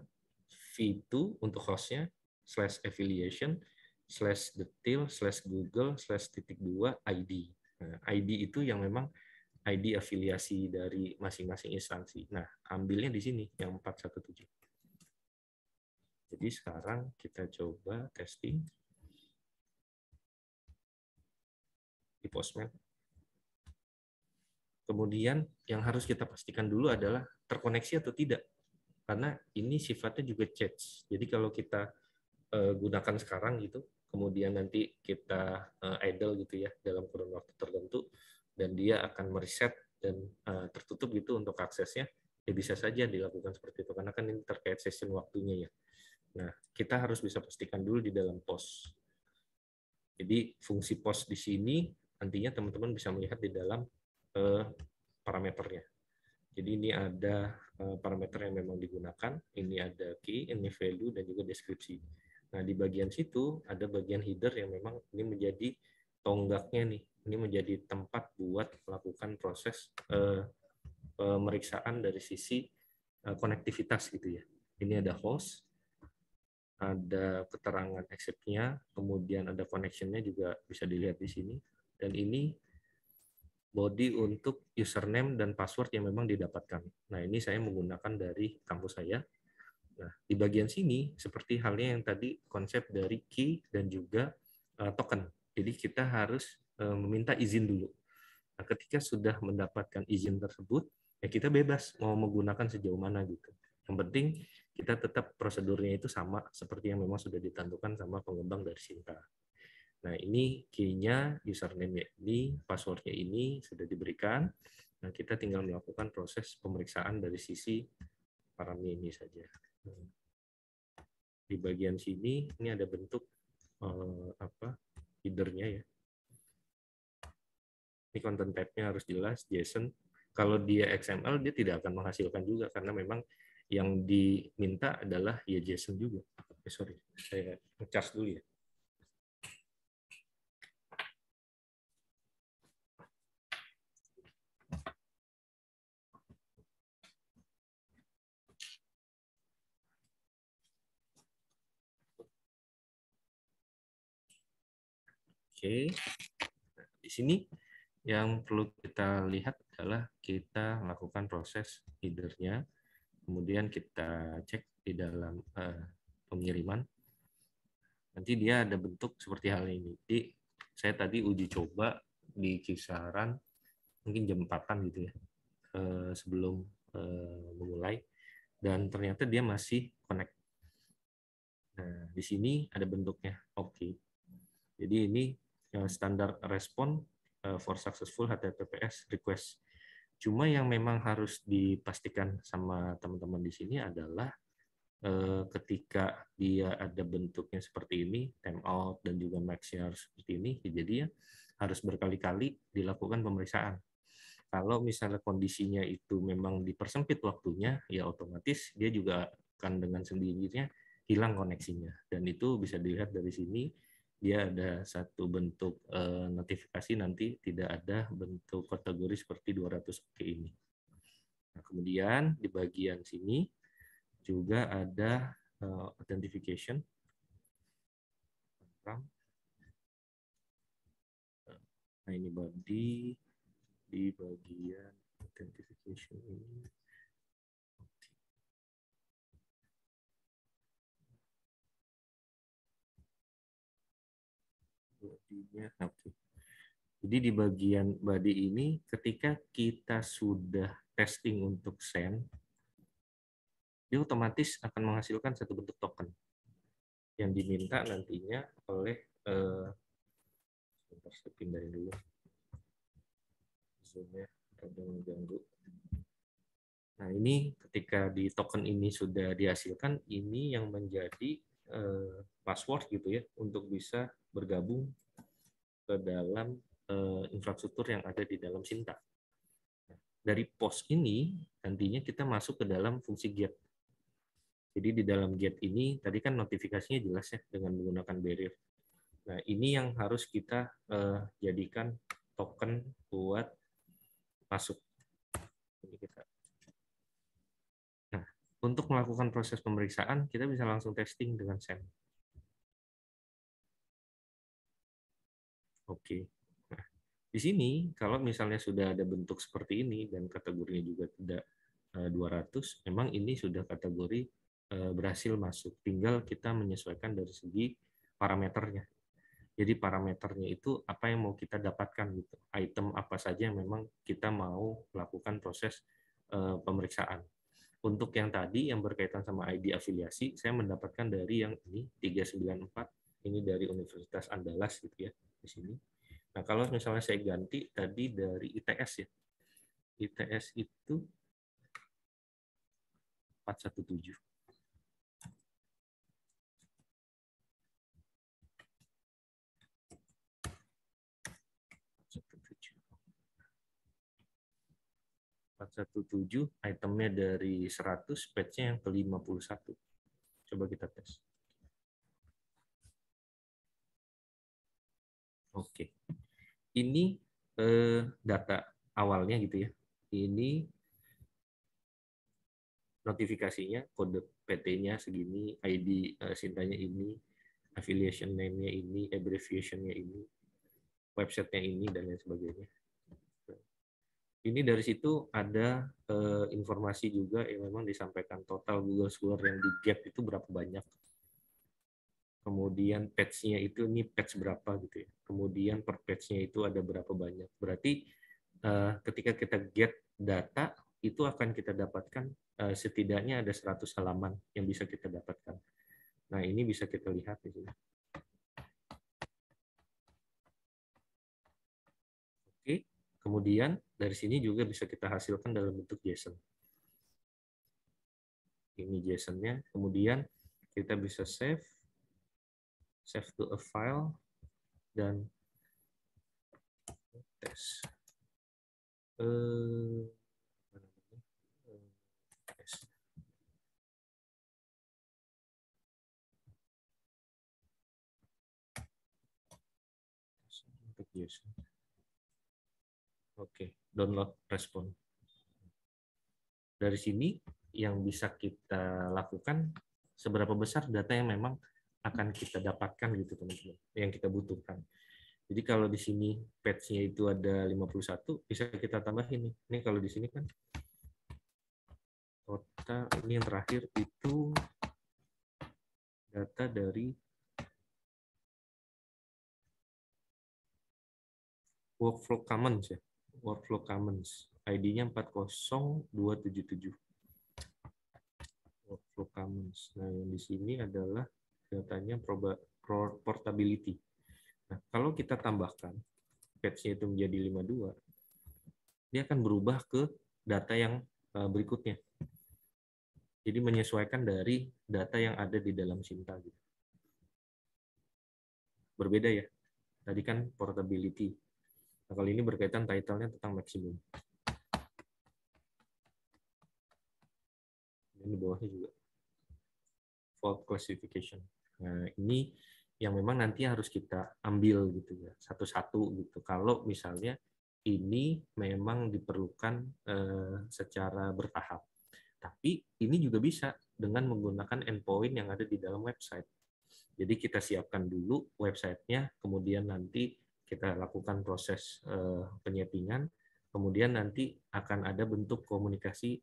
V2 untuk hostnya, /affiliation, /detail, /google, /2 ID. Nah, ID itu yang memang ID afiliasi dari masing-masing instansi. Nah, ambilnya di sini, yang 417. Jadi sekarang kita coba testing di Postman. Kemudian yang harus kita pastikan dulu adalah terkoneksi atau tidak. Karena ini sifatnya juga chat. Jadi kalau kita gunakan sekarang gitu, kemudian nanti kita idle gitu ya dalam kurun waktu tertentu, dan dia akan mereset dan tertutup gitu untuk aksesnya, ya bisa saja dilakukan seperti itu. Karena kan ini terkait session waktunya ya. Nah, kita harus bisa pastikan dulu di dalam post. Jadi fungsi post di sini nantinya teman-teman bisa melihat di dalam parameternya. Jadi ini ada parameter yang memang digunakan, ini ada key, ini value, dan juga deskripsi. Nah, di bagian situ ada bagian header yang memang ini menjadi tonggaknya nih. Ini menjadi tempat buat melakukan proses pemeriksaan dari sisi konektivitas gitu ya. Ini ada host, ada keterangan accept-nya, kemudian ada connection-nya juga bisa dilihat di sini. Dan ini body untuk username dan password yang memang didapatkan. Nah, ini saya menggunakan dari kampus saya. Nah, di bagian sini, seperti halnya yang tadi, konsep dari key dan juga token. Jadi, kita harus meminta izin dulu. Nah, ketika sudah mendapatkan izin tersebut, ya kita bebas mau menggunakan sejauh mana gitu. Yang penting, kita tetap prosedurnya itu sama seperti yang memang sudah ditentukan sama pengembang dari Sinta. Nah, ini key-nya, username-nya ini, password-nya ini sudah diberikan. Nah, kita tinggal melakukan proses pemeriksaan dari sisi paramnya ini saja. Di bagian sini, ini ada bentuk header-nya ya. Ini content type-nya harus jelas, JSON. Kalau dia XML, dia tidak akan menghasilkan juga, karena memang yang diminta adalah ya JSON juga. Sorry, saya ngecas dulu ya. Oke, nah, di sini yang perlu kita lihat adalah kita lakukan proses header-nya, kemudian kita cek di dalam pengiriman. Nanti dia ada bentuk seperti hal ini. Jadi saya tadi uji coba di kisaran mungkin jam 4-an gitu ya, sebelum memulai, dan ternyata dia masih connect. Nah, di sini ada bentuknya, oke. Jadi ini standar respon for successful HTTPS request. Cuma yang memang harus dipastikan sama teman-teman di sini adalah ketika dia ada bentuknya seperti ini, timeout dan juga max-nya harus seperti ini, jadi ya harus berkali-kali dilakukan pemeriksaan. Kalau misalnya kondisinya itu memang dipersempit waktunya, ya otomatis dia juga akan dengan sendirinya hilang koneksinya. Dan itu bisa dilihat dari sini, dia ada satu bentuk notifikasi, nanti tidak ada bentuk kategori seperti 200 OK ini. Nah, kemudian di bagian sini juga ada authentication. Nah, ini body di bagian authentication ini. Body-nya, oke. Jadi di bagian body ini, ketika kita sudah testing untuk send, dia otomatis akan menghasilkan satu bentuk token yang diminta nantinya oleh sebentar, saya pindahin dulu zoom-nya, ada mengganggu. Nah, ini ketika di token ini sudah dihasilkan, ini yang menjadi password gitu ya untuk bisa bergabung ke dalam infrastruktur yang ada di dalam Sinta. Dari post ini nantinya kita masuk ke dalam fungsi get. Jadi di dalam get ini tadi kan notifikasinya jelas ya dengan menggunakan barrier. Nah, ini yang harus kita jadikan token buat masuk. Ini kita. Nah, untuk melakukan proses pemeriksaan kita bisa langsung testing dengan send. Oke. Nah, di sini kalau misalnya sudah ada bentuk seperti ini dan kategorinya juga tidak 200, memang ini sudah kategori berhasil masuk. Tinggal kita menyesuaikan dari segi parameternya. Jadi parameternya itu apa yang mau kita dapatkan gitu. Item apa saja yang memang kita mau lakukan proses pemeriksaan. Untuk yang tadi yang berkaitan sama ID afiliasi, saya mendapatkan dari yang ini 394, ini dari Universitas Andalas gitu ya di sini. Nah, kalau misalnya saya ganti tadi dari ITS ya. ITS itu 417. Itemnya dari 100, batch-nya yang ke 51. Coba kita tes. Oke. Ini data awalnya gitu ya. Ini notifikasinya, kode PT-nya segini, ID Sintanya ini, affiliation name-nya ini, abbreviation-nya ini, website-nya ini, dan lain sebagainya. Ini dari situ ada informasi juga yang memang disampaikan total Google Scholar yang di get itu berapa banyak. Kemudian patch-nya itu ini patch berapa gitu ya. Kemudian per patch-nya itu ada berapa banyak. Berarti ketika kita get data itu akan kita dapatkan setidaknya ada 100 halaman yang bisa kita dapatkan. Nah, ini bisa kita lihat di sini. Oke. Kemudian dari sini juga bisa kita hasilkan dalam bentuk JSON. Ini JSON-nya. Kemudian kita bisa save to a file, dan tes. Untuk JSON. Oke, download respon. Dari sini yang bisa kita lakukan seberapa besar data yang memang akan kita dapatkan gitu teman-teman, yang kita butuhkan. Jadi kalau di sini patch-nya itu ada 51, bisa kita tambahin nih. Ini kalau di sini kan total, ini yang terakhir itu data dari Workflow Commons ya. Workflow Commons. ID-nya 40277. Workflow Commons. Nah, yang di sini adalah datanya portability. Nah, kalau kita tambahkan patch-nya itu menjadi 52, dia akan berubah ke data yang berikutnya. Jadi menyesuaikan dari data yang ada di dalam Sinta. Berbeda ya. Tadi kan portability. Nah, kali ini berkaitan title-nya tentang maksimum. Ini di bawahnya juga. Fault classification. Nah, ini yang memang nanti harus kita ambil gitu ya, satu-satu gitu. Kalau misalnya ini memang diperlukan secara bertahap. Tapi ini juga bisa dengan menggunakan endpoint yang ada di dalam website. Jadi kita siapkan dulu websitenya, kemudian nanti kita lakukan proses penyetingan, kemudian nanti akan ada bentuk komunikasi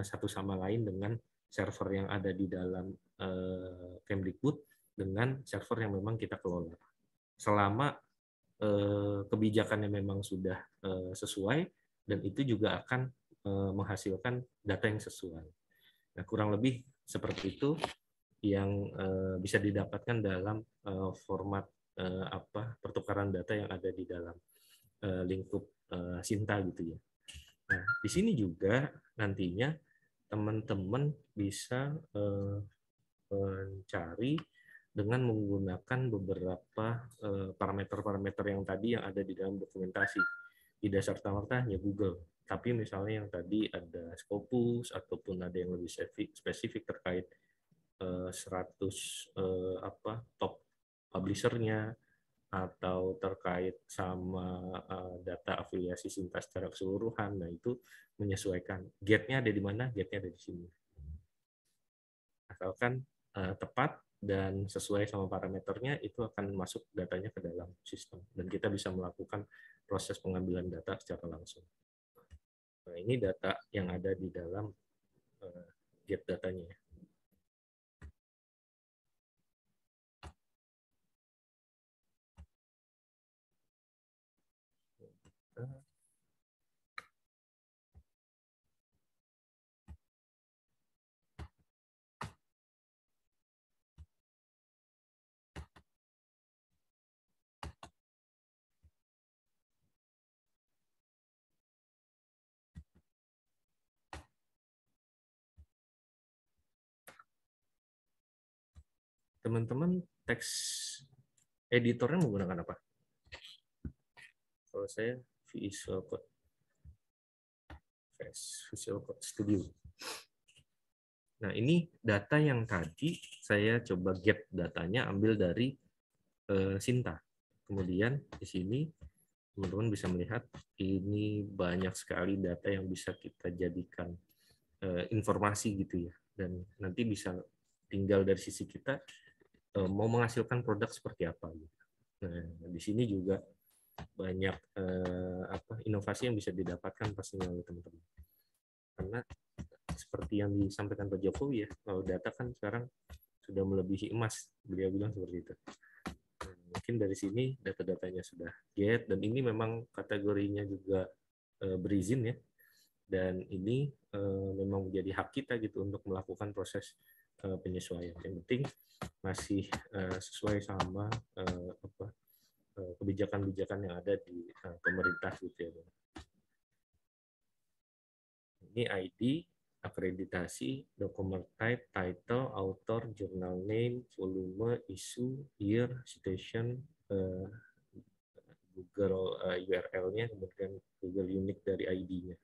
satu sama lain dengan server yang ada di dalam Kemdikbud dengan server yang memang kita kelola. Selama kebijakannya memang sudah sesuai, dan itu juga akan menghasilkan data yang sesuai. Nah, kurang lebih seperti itu yang bisa didapatkan dalam format pertukaran data yang ada di dalam lingkup Sinta gitu ya. Nah, di sini juga nantinya teman-teman bisa mencari dengan menggunakan beberapa parameter-parameter yang tadi yang ada di dalam dokumentasi. Tidak serta-merta hanya Google, tapi misalnya yang tadi ada Scopus ataupun ada yang lebih spesifik terkait 100 top publisher-nya, atau terkait sama data afiliasi Sinta secara keseluruhan. Nah, itu menyesuaikan. Gate-nya ada di mana? Gate-nya ada di sini. Asalkan tepat dan sesuai sama parameternya, itu akan masuk datanya ke dalam sistem. Dan kita bisa melakukan proses pengambilan data secara langsung. Nah, ini data yang ada di dalam gate datanya. Teman-teman, teks editornya menggunakan apa? Kalau saya Visual Code Studio. Nah, ini data yang tadi saya coba get datanya ambil dari Sinta. Kemudian di sini teman-teman bisa melihat ini banyak sekali data yang bisa kita jadikan informasi gitu ya. Dan nanti bisa tinggal dari sisi kita mau menghasilkan produk seperti apa. Nah, di sini juga banyak inovasi yang bisa didapatkan pastinya oleh teman-teman. Karena seperti yang disampaikan Pak Jokowi ya, kalau data kan sekarang sudah melebihi emas, beliau bilang seperti itu. Nah, mungkin dari sini data-datanya sudah get, dan ini memang kategorinya juga berizin ya, dan ini memang menjadi hak kita gitu untuk melakukan proses penyesuaian. Yang penting masih sesuai sama kebijakan-kebijakan yang ada di pemerintah gitu ya. Ini ID, akreditasi, dokumen type, title, author, journal name, volume, issue, year, citation, Google URL-nya, kemudian Google unique dari ID-nya.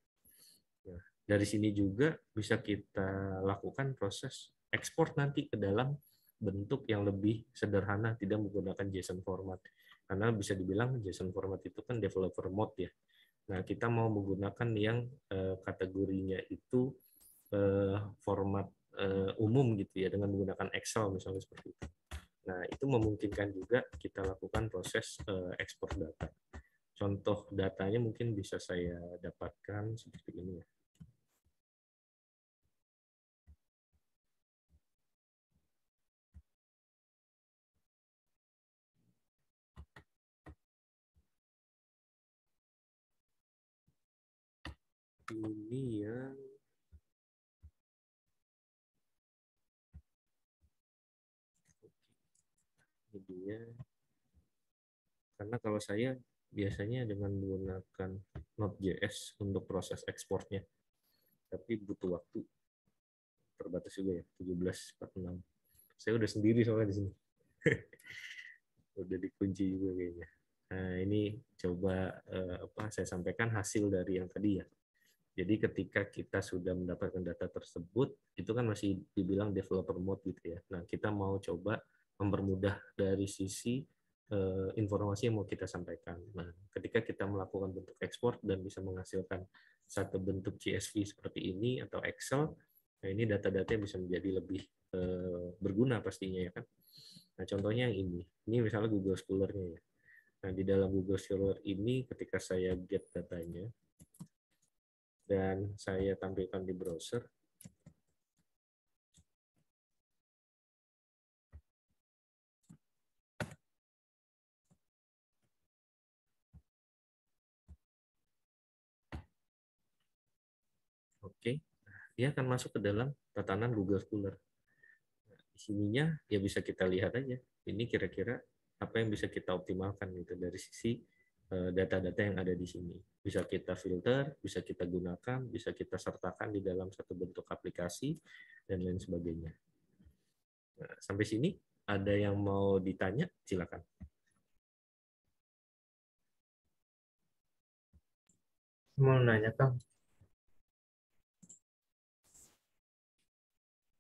Nah, dari sini juga bisa kita lakukan proses ekspor nanti ke dalam bentuk yang lebih sederhana, tidak menggunakan JSON format. Karena bisa dibilang JSON format itu kan developer mode ya. Nah, kita mau menggunakan yang kategorinya itu format umum gitu ya, dengan menggunakan Excel misalnya seperti itu. Nah, itu memungkinkan juga kita lakukan proses ekspor data. Contoh datanya mungkin bisa saya dapatkan seperti ini ya. Ini yang ini dia. Karena kalau saya biasanya dengan menggunakan Node.js untuk proses ekspornya, tapi butuh waktu terbatas juga ya, 17.46. Saya udah sendiri soalnya di sini. Udah dikunci juga kayaknya. Nah, ini coba saya sampaikan hasil dari yang tadi ya. Jadi ketika kita sudah mendapatkan data tersebut, itu kan masih dibilang developer mode gitu ya. Nah, kita mau coba mempermudah dari sisi informasi yang mau kita sampaikan. Nah, ketika kita melakukan bentuk ekspor dan bisa menghasilkan satu bentuk CSV seperti ini atau Excel, nah ini data-data yang bisa menjadi lebih berguna pastinya ya kan. Nah, contohnya yang ini misalnya Google Scholar-nya ya. Nah, di dalam Google Scholar ini ketika saya get datanya dan saya tampilkan di browser, oke, dia akan masuk ke dalam tatanan Google Scholar. Nah, di sininya ya bisa kita lihat aja, ini kira-kira apa yang bisa kita optimalkan gitu dari sisi data-data yang ada di sini. Bisa kita filter, bisa kita gunakan, bisa kita sertakan di dalam satu bentuk aplikasi, dan lain sebagainya. Nah, sampai sini ada yang mau ditanya? Silakan. Mau nanya, Kang.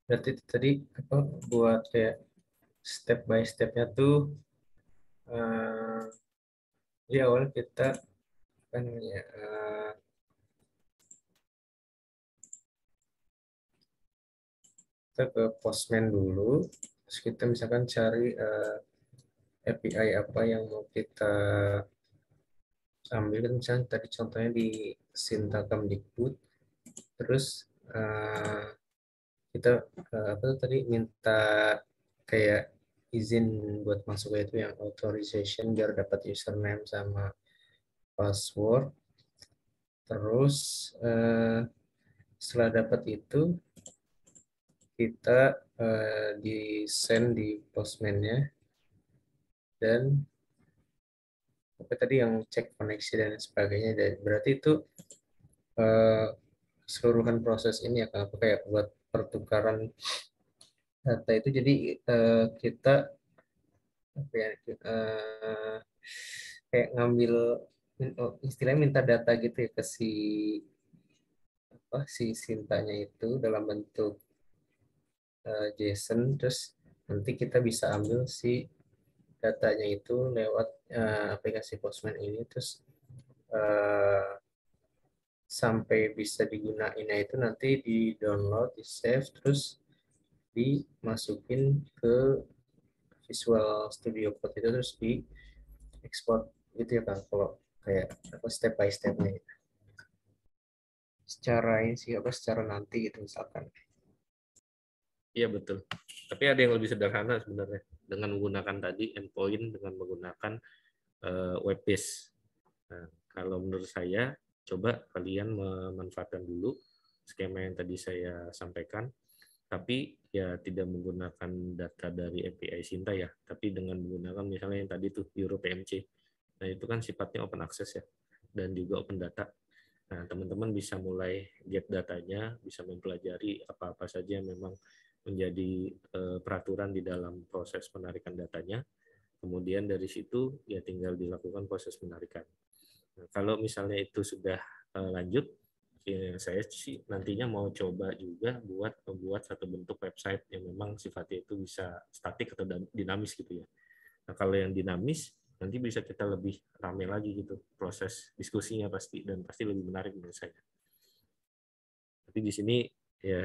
Berarti tadi apa buat kayak step by step-nya tuh di awal kita kan ya kita ke Postman dulu, terus kita misalkan cari API apa yang mau kita ambil, misalnya tadi contohnya di Sintakam-Dikbud, terus kita apa tuh tadi minta kayak izin buat masuk itu yang authorization biar dapat username sama password. Terus setelah dapat itu kita di send di Postman-nya, dan apa tadi yang cek koneksi dan sebagainya. Dan berarti itu keseluruhan proses ini akan apa kayak buat pertukaran data itu. Jadi kita apa ya, kayak ngambil istilahnya minta data gitu ya ke si Sintanya itu dalam bentuk JSON, terus nanti kita bisa ambil si datanya itu lewat aplikasi Postman ini, terus sampai bisa digunain itu nanti di download, di save, terus dimasukin ke Visual Studio Code itu, terus di ekspor gitu ya kan, kalau kayak apa step by stepnya secara ini sih apa secara nanti gitu misalkan. Iya betul. Tapi ada yang lebih sederhana sebenarnya dengan menggunakan tadi endpoint dengan menggunakan web base. Nah, kalau menurut saya coba kalian memanfaatkan dulu skema yang tadi saya sampaikan, tapi ya tidak menggunakan data dari API Sinta ya, tapi dengan menggunakan misalnya yang tadi tuh EuroPMC. Nah, itu kan sifatnya open access ya, dan juga open data. Nah, teman-teman bisa mulai get datanya, bisa mempelajari apa-apa saja yang memang menjadi peraturan di dalam proses penarikan datanya. Kemudian dari situ ya tinggal dilakukan proses penarikan. Nah, kalau misalnya itu sudah lanjut, ya saya sih nantinya mau coba juga buat membuat satu bentuk website yang memang sifatnya itu bisa statik atau dinamis gitu ya. Nah, kalau yang dinamis nanti bisa kita lebih ramai lagi gitu proses diskusinya pasti, dan pasti lebih menarik menurut saya. Tapi di sini ya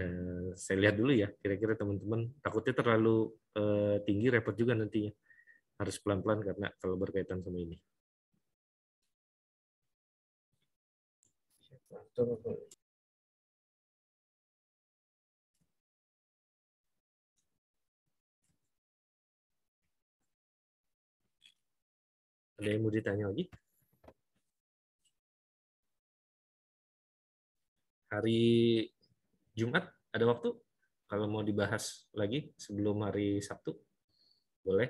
saya lihat dulu ya, kira-kira teman-teman takutnya terlalu tinggi, repot juga nantinya. Harus pelan-pelan karena kalau berkaitan sama ini. Ada yang mau ditanya lagi? Hari Jumat ada waktu? Kalau mau dibahas lagi sebelum hari Sabtu, boleh.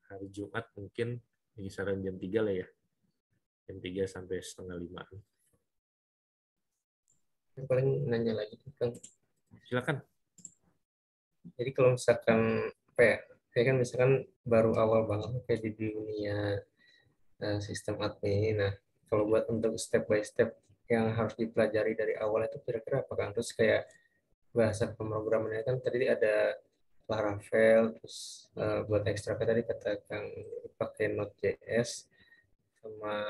Hari Jumat mungkin kisaran jam 3 lah ya. Jam 3 sampai setengah 5. Yang paling nanya lagi kan. Silakan. Jadi kalau misalkan apa ya, saya kan misalkan baru awal banget kayak di dunia sistem admin. Nah, kalau buat untuk step by step yang harus dipelajari dari awal itu kira-kira apa kan? Terus kayak bahasa pemrogramannya kan tadi ada Laravel, terus buat ekstraknya tadi kata Kang pakai Node.js sama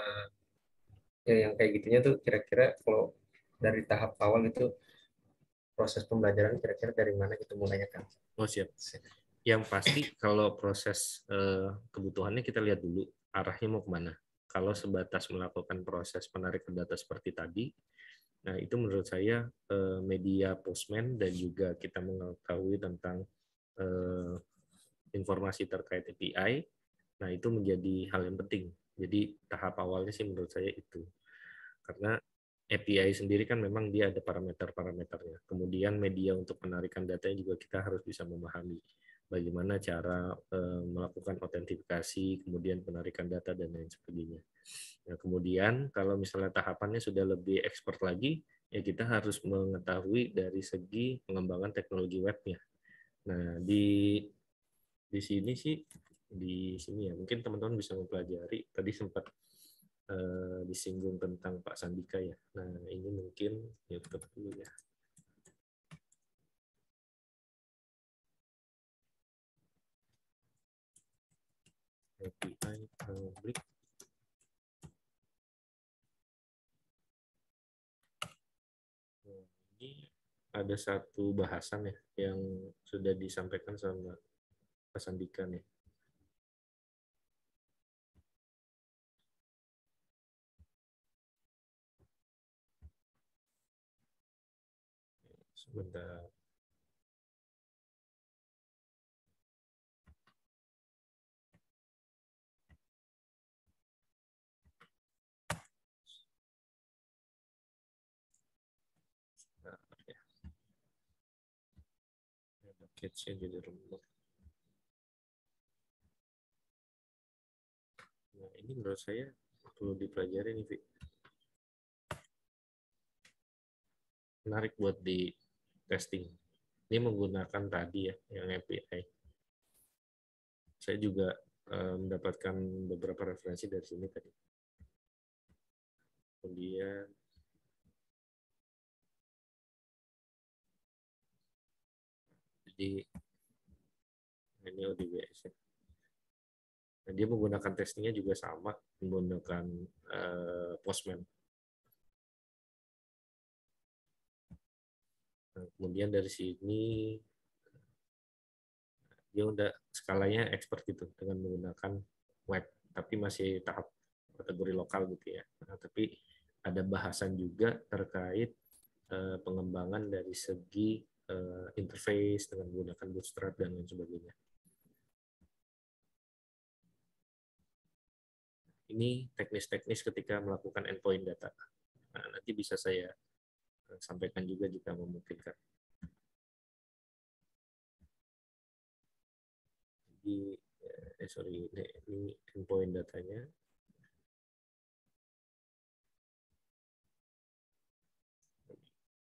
ya yang kayak gitunya tuh kira-kira kalau dari tahap awal itu proses pembelajaran kira-kira dari mana gitu mulainya kan? Oh siap. Yang pasti kalau proses kebutuhannya kita lihat dulu arahnya mau kemana. Kalau sebatas melakukan proses penarikan data seperti tadi, nah itu menurut saya media Postman dan juga kita mengetahui tentang informasi terkait API, nah itu menjadi hal yang penting. Jadi tahap awalnya sih menurut saya itu. Karena API sendiri kan memang dia ada parameter-parameternya. Kemudian media untuk penarikan datanya juga kita harus bisa memahami bagaimana cara melakukan autentifikasi, kemudian penarikan data dan lain sebagainya. Nah, kemudian kalau misalnya tahapannya sudah lebih expert lagi, ya kita harus mengetahui dari segi pengembangan teknologi webnya. Nah, di sini ya mungkin teman-teman bisa mempelajari. Tadi sempat disinggung tentang Pak Sandika ya. Nah, ini mungkin ya tetap dulu ya. API public. Nah, ini ada satu bahasan ya yang sudah disampaikan sama Pak Sandika nih. Sebentar. Nah, ya. Ada catch-nya jadi remote. Nah, ini menurut saya perlu dipelajari nih, Vi. Menarik buat di testing. Ini menggunakan tadi ya, yang API. Saya juga mendapatkan beberapa referensi dari sini tadi. Kemudian jadi ini ODBS ya. Nah, dia menggunakan testingnya juga sama, menggunakan Postman. Nah, kemudian dari sini dia udah skalanya expert gitu dengan menggunakan web, tapi masih tahap kategori lokal gitu ya. Nah, tapi ada bahasan juga terkait pengembangan dari segi interface dengan menggunakan Bootstrap dan lain sebagainya. Ini teknis-teknis ketika melakukan endpoint data. Nah, nanti bisa saya sampaikan juga jika memungkinkan. Jadi, sorry, ini endpoint datanya.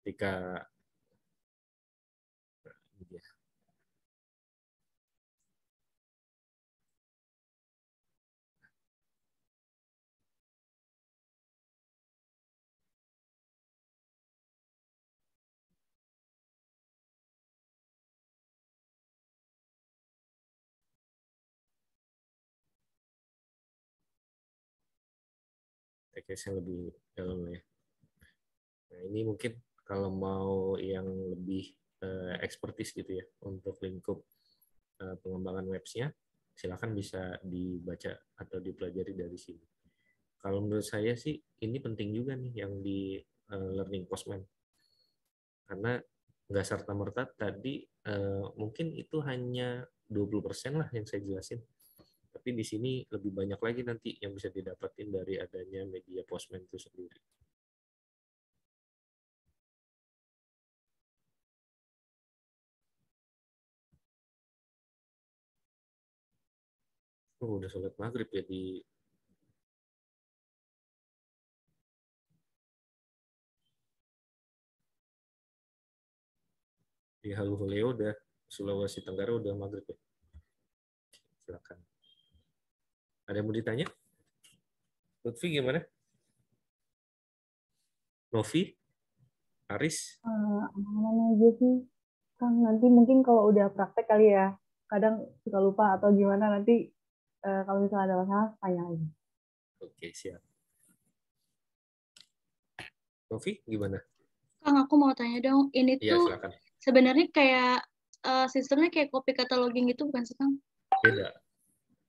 Ketika ini dia. Teknis yang lebih dalam ya. Nah, ini mungkin kalau mau yang lebih ekspertis gitu ya untuk lingkup pengembangan websnya, silakan bisa dibaca atau dipelajari dari sini. Kalau menurut saya sih ini penting juga nih yang di Learning Postman, karena nggak serta-merta tadi mungkin itu hanya 20% lah yang saya jelasin. Tapi di sini lebih banyak lagi nanti yang bisa didapatin dari adanya media Postman itu sendiri. Oh, udah sholat maghrib ya di Haluoleo udah Sulawesi Tenggara udah maghrib ya. Silakan. Ada yang mau ditanya? Lutfi gimana? Novi? Aris? Aman aja sih, Kang. Nanti mungkin kalau udah praktek kali ya, kadang suka lupa atau gimana, nanti kalau misalnya ada masalah, tanya aja. Oke, siap. Novi, gimana? Kang, aku mau tanya dong, ini Iya, tuh silakan. sebenarnya kayak sistemnya kayak copy cataloging gitu bukan sih, Kang? Beda.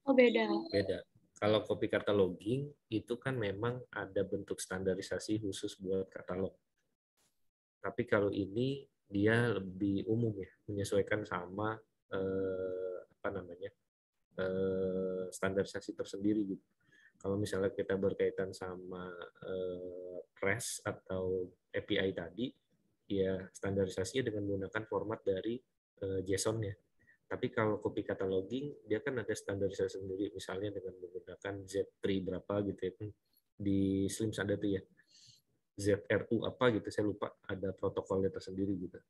Oh, beda. Beda. Kalau copy cataloging itu kan memang ada bentuk standarisasi khusus buat katalog. Tapi kalau ini dia lebih umum ya, menyesuaikan sama apa namanya standarisasi tersendiri gitu. Kalau misalnya kita berkaitan sama REST atau API tadi, ya standarisasinya dengan menggunakan format dari JSON-nya. Tapi kalau copy cataloging, dia kan ada standarisasi sendiri, misalnya dengan menggunakan Z3 berapa gitu ya. Di Slims ada tuh ya, ZRU apa gitu, saya lupa, ada protokolnya tersendiri gitu.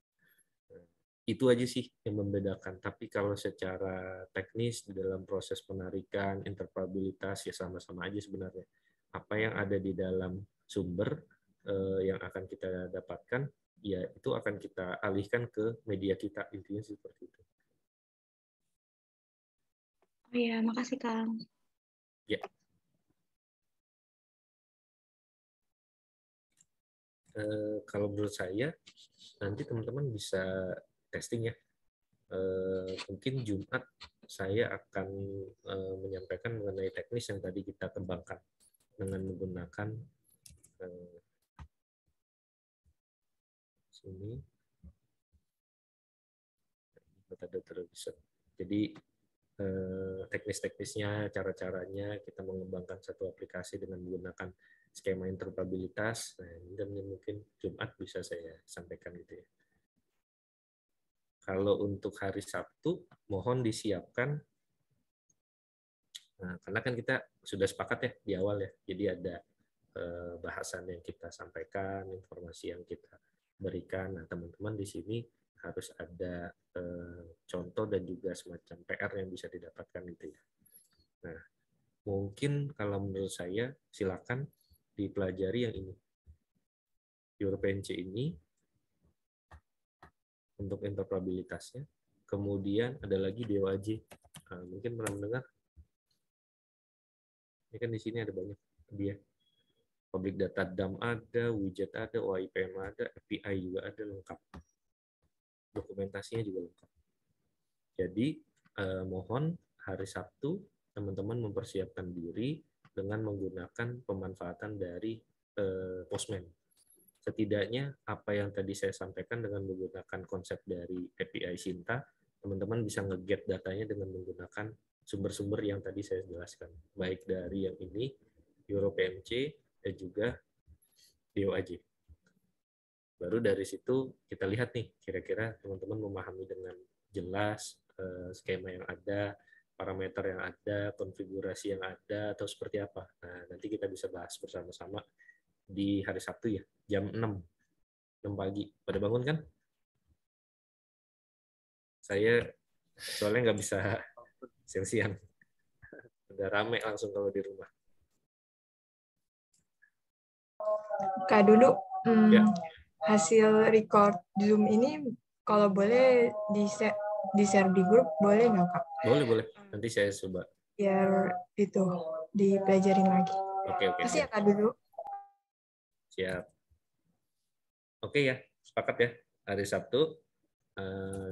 Itu aja sih yang membedakan. Tapi kalau secara teknis di dalam proses penarikan, interoperabilitas, ya sama-sama aja sebenarnya. Apa yang ada di dalam sumber yang akan kita dapatkan, ya itu akan kita alihkan ke media kita, intinya seperti itu. Oh iya, makasih Kang. Ya. Kalau menurut saya, nanti teman-teman bisa testing ya. Mungkin Jumat saya akan menyampaikan mengenai teknis yang tadi kita kembangkan dengan menggunakan sini metode riset. Jadi teknis-teknisnya, cara-caranya kita mengembangkan satu aplikasi dengan menggunakan skema interoperabilitas. Nah, ini mungkin Jumat bisa saya sampaikan gitu ya. Kalau untuk hari Sabtu, mohon disiapkan. Nah, karena kan kita sudah sepakat ya di awal ya, jadi ada bahasan yang kita sampaikan, informasi yang kita berikan. Nah, teman-teman di sini harus ada contoh dan juga semacam PR yang bisa didapatkan gitu ya. Nah, mungkin kalau menurut saya silakan dipelajari yang ini. EuroPNC ini untuk interoperabilitasnya. Kemudian ada lagi DOAJ. Nah, mungkin pernah mendengar. Ini kan di sini ada banyak dia. Public data dump ada, widget ada, OIPM ada, API juga ada, lengkap. Dokumentasinya juga lengkap. Jadi mohon hari Sabtu teman-teman mempersiapkan diri dengan menggunakan pemanfaatan dari Postman. Setidaknya apa yang tadi saya sampaikan dengan menggunakan konsep dari API Sinta, teman-teman bisa nge-get datanya dengan menggunakan sumber-sumber yang tadi saya jelaskan, baik dari yang ini, EuroPMC, dan juga DOAJ. Baru dari situ kita lihat nih, kira-kira teman-teman memahami dengan jelas skema yang ada, parameter yang ada, konfigurasi yang ada, atau seperti apa. Nah, nanti kita bisa bahas bersama-sama di hari Sabtu ya, jam 6 pagi. Pada bangun kan? Saya soalnya nggak bisa siang-siang. Udah rame langsung kalau di rumah. Kak dulu, Ya. hasil record Zoom ini kalau boleh di-share di grup, boleh nggak Kak? Boleh. Nanti saya coba. Biar itu dipelajarin lagi. Oke. Kasih ya Kak dulu. Siap. Oke ya, sepakat ya. Hari Sabtu,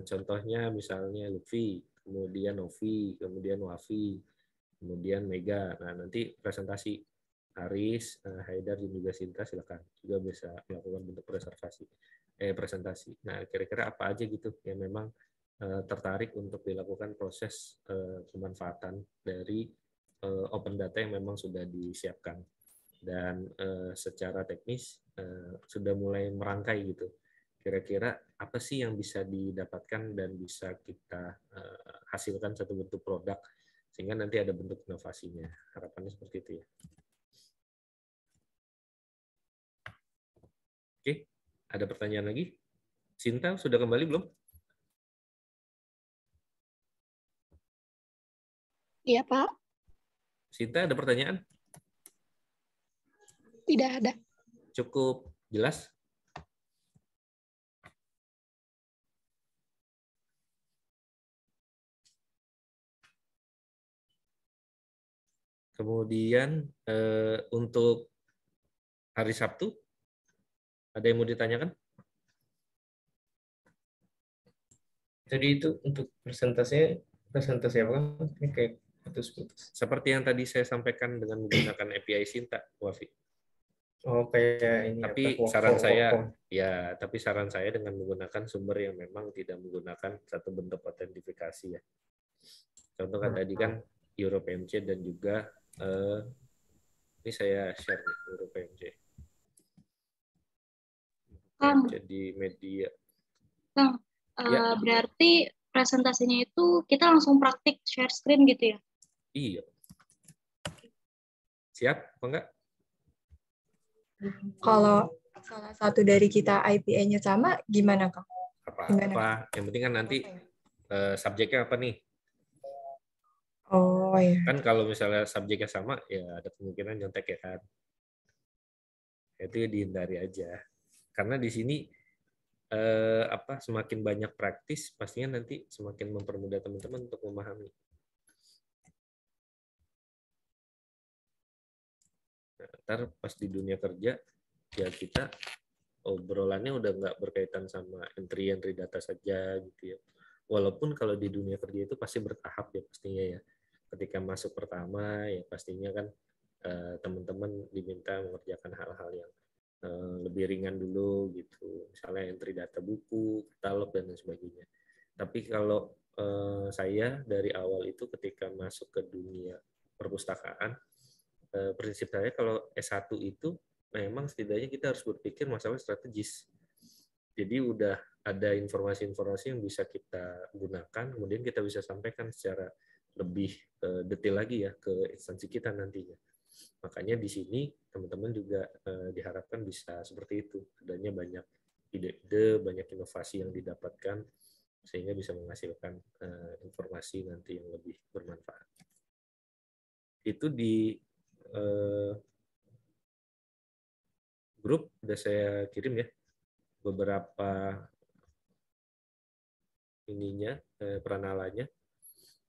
contohnya misalnya Lutfi, kemudian Novi, kemudian Wafi, kemudian Mega. Nah, nanti presentasi Haris, Haidar, dan juga Sinta silakan juga bisa melakukan bentuk presentasi. Nah, kira-kira apa aja gitu yang memang tertarik untuk dilakukan proses pemanfaatan dari open data yang memang sudah disiapkan. Dan secara teknis sudah mulai merangkai gitu. Kira-kira apa sih yang bisa didapatkan dan bisa kita hasilkan satu bentuk produk sehingga nanti ada bentuk inovasinya. Harapannya seperti itu ya. Oke, ada pertanyaan lagi? Sinta sudah kembali belum? Iya, Pak. Sinta ada pertanyaan? Tidak ada. Cukup jelas? Kemudian untuk hari Sabtu, ada yang mau ditanyakan? Tadi itu untuk presentasi apa kan? Ini kayak putus-putus. Seperti yang tadi saya sampaikan dengan menggunakan API Sinta, Wafi. Oh, kayak ini Tapi apa? saran saya, Form. ya, tapi saran saya dengan menggunakan sumber yang memang tidak menggunakan satu bentuk autentifikasi ya. Contoh kan tadi kan EuroPMC dan juga ini saya share nih EuroPMC. Kang, Jadi media. Kang, Ya. berarti presentasinya itu kita langsung praktik share screen gitu ya? Iya. Siap, apa enggak? Kalau salah satu dari kita IPA-nya sama, gimana Kang? Apa-apa. Yang penting kan nanti subjeknya apa nih? Oh ya. Kan kalau misalnya subjeknya sama, ya ada kemungkinan nyontek ya kan. Itu dihindari aja. Karena di sini semakin banyak praktis, pastinya nanti semakin mempermudah teman-teman untuk memahami. Nah, ntar pas di dunia kerja, ya kita obrolannya udah nggak berkaitan sama entry data saja gitu ya. Walaupun kalau di dunia kerja itu pasti bertahap ya pastinya ya. Ketika masuk pertama ya pastinya kan teman-teman diminta mengerjakan hal-hal yang lebih ringan dulu gitu. Misalnya entry data buku, katalog dan lain sebagainya. Tapi kalau saya dari awal itu ketika masuk ke dunia perpustakaan, prinsip saya kalau S1 itu memang setidaknya kita harus berpikir masalah strategis. Jadi udah ada informasi-informasi yang bisa kita gunakan, kemudian kita bisa sampaikan secara lebih detail lagi ya ke instansi kita nantinya. Makanya di sini teman-teman juga diharapkan bisa seperti itu. Adanya banyak ide-ide, banyak inovasi yang didapatkan, sehingga bisa menghasilkan informasi nanti yang lebih bermanfaat. Itu di grup udah saya kirim ya beberapa peranalannya.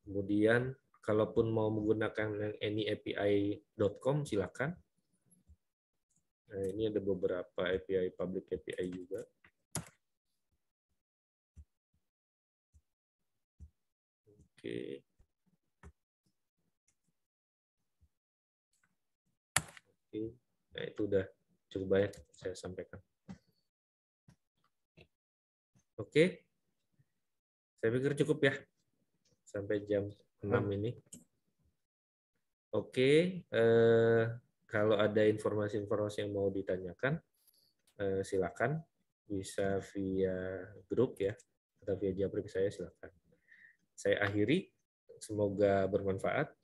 Kemudian kalaupun mau menggunakan yang anyapi.com silakan. Nah, ini ada beberapa API, public API juga. Oke. Nah, itu udah cukup banyak saya sampaikan. Oke. Saya pikir cukup ya. Sampai jam 6 ini. Oke. Kalau ada informasi-informasi yang mau ditanyakan, silakan. Bisa via grup ya. Atau via Japrik saya silakan. Saya akhiri. Semoga bermanfaat.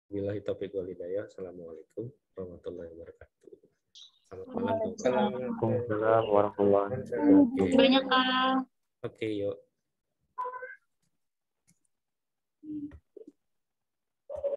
Billahi taufiq wal hidayah. Assalamualaikum warahmatullahi wabarakatuh. Selamat malam. Waalaikumsalam warahmatullahi wabarakatuh. Banyak, Kang. Oke, yuk.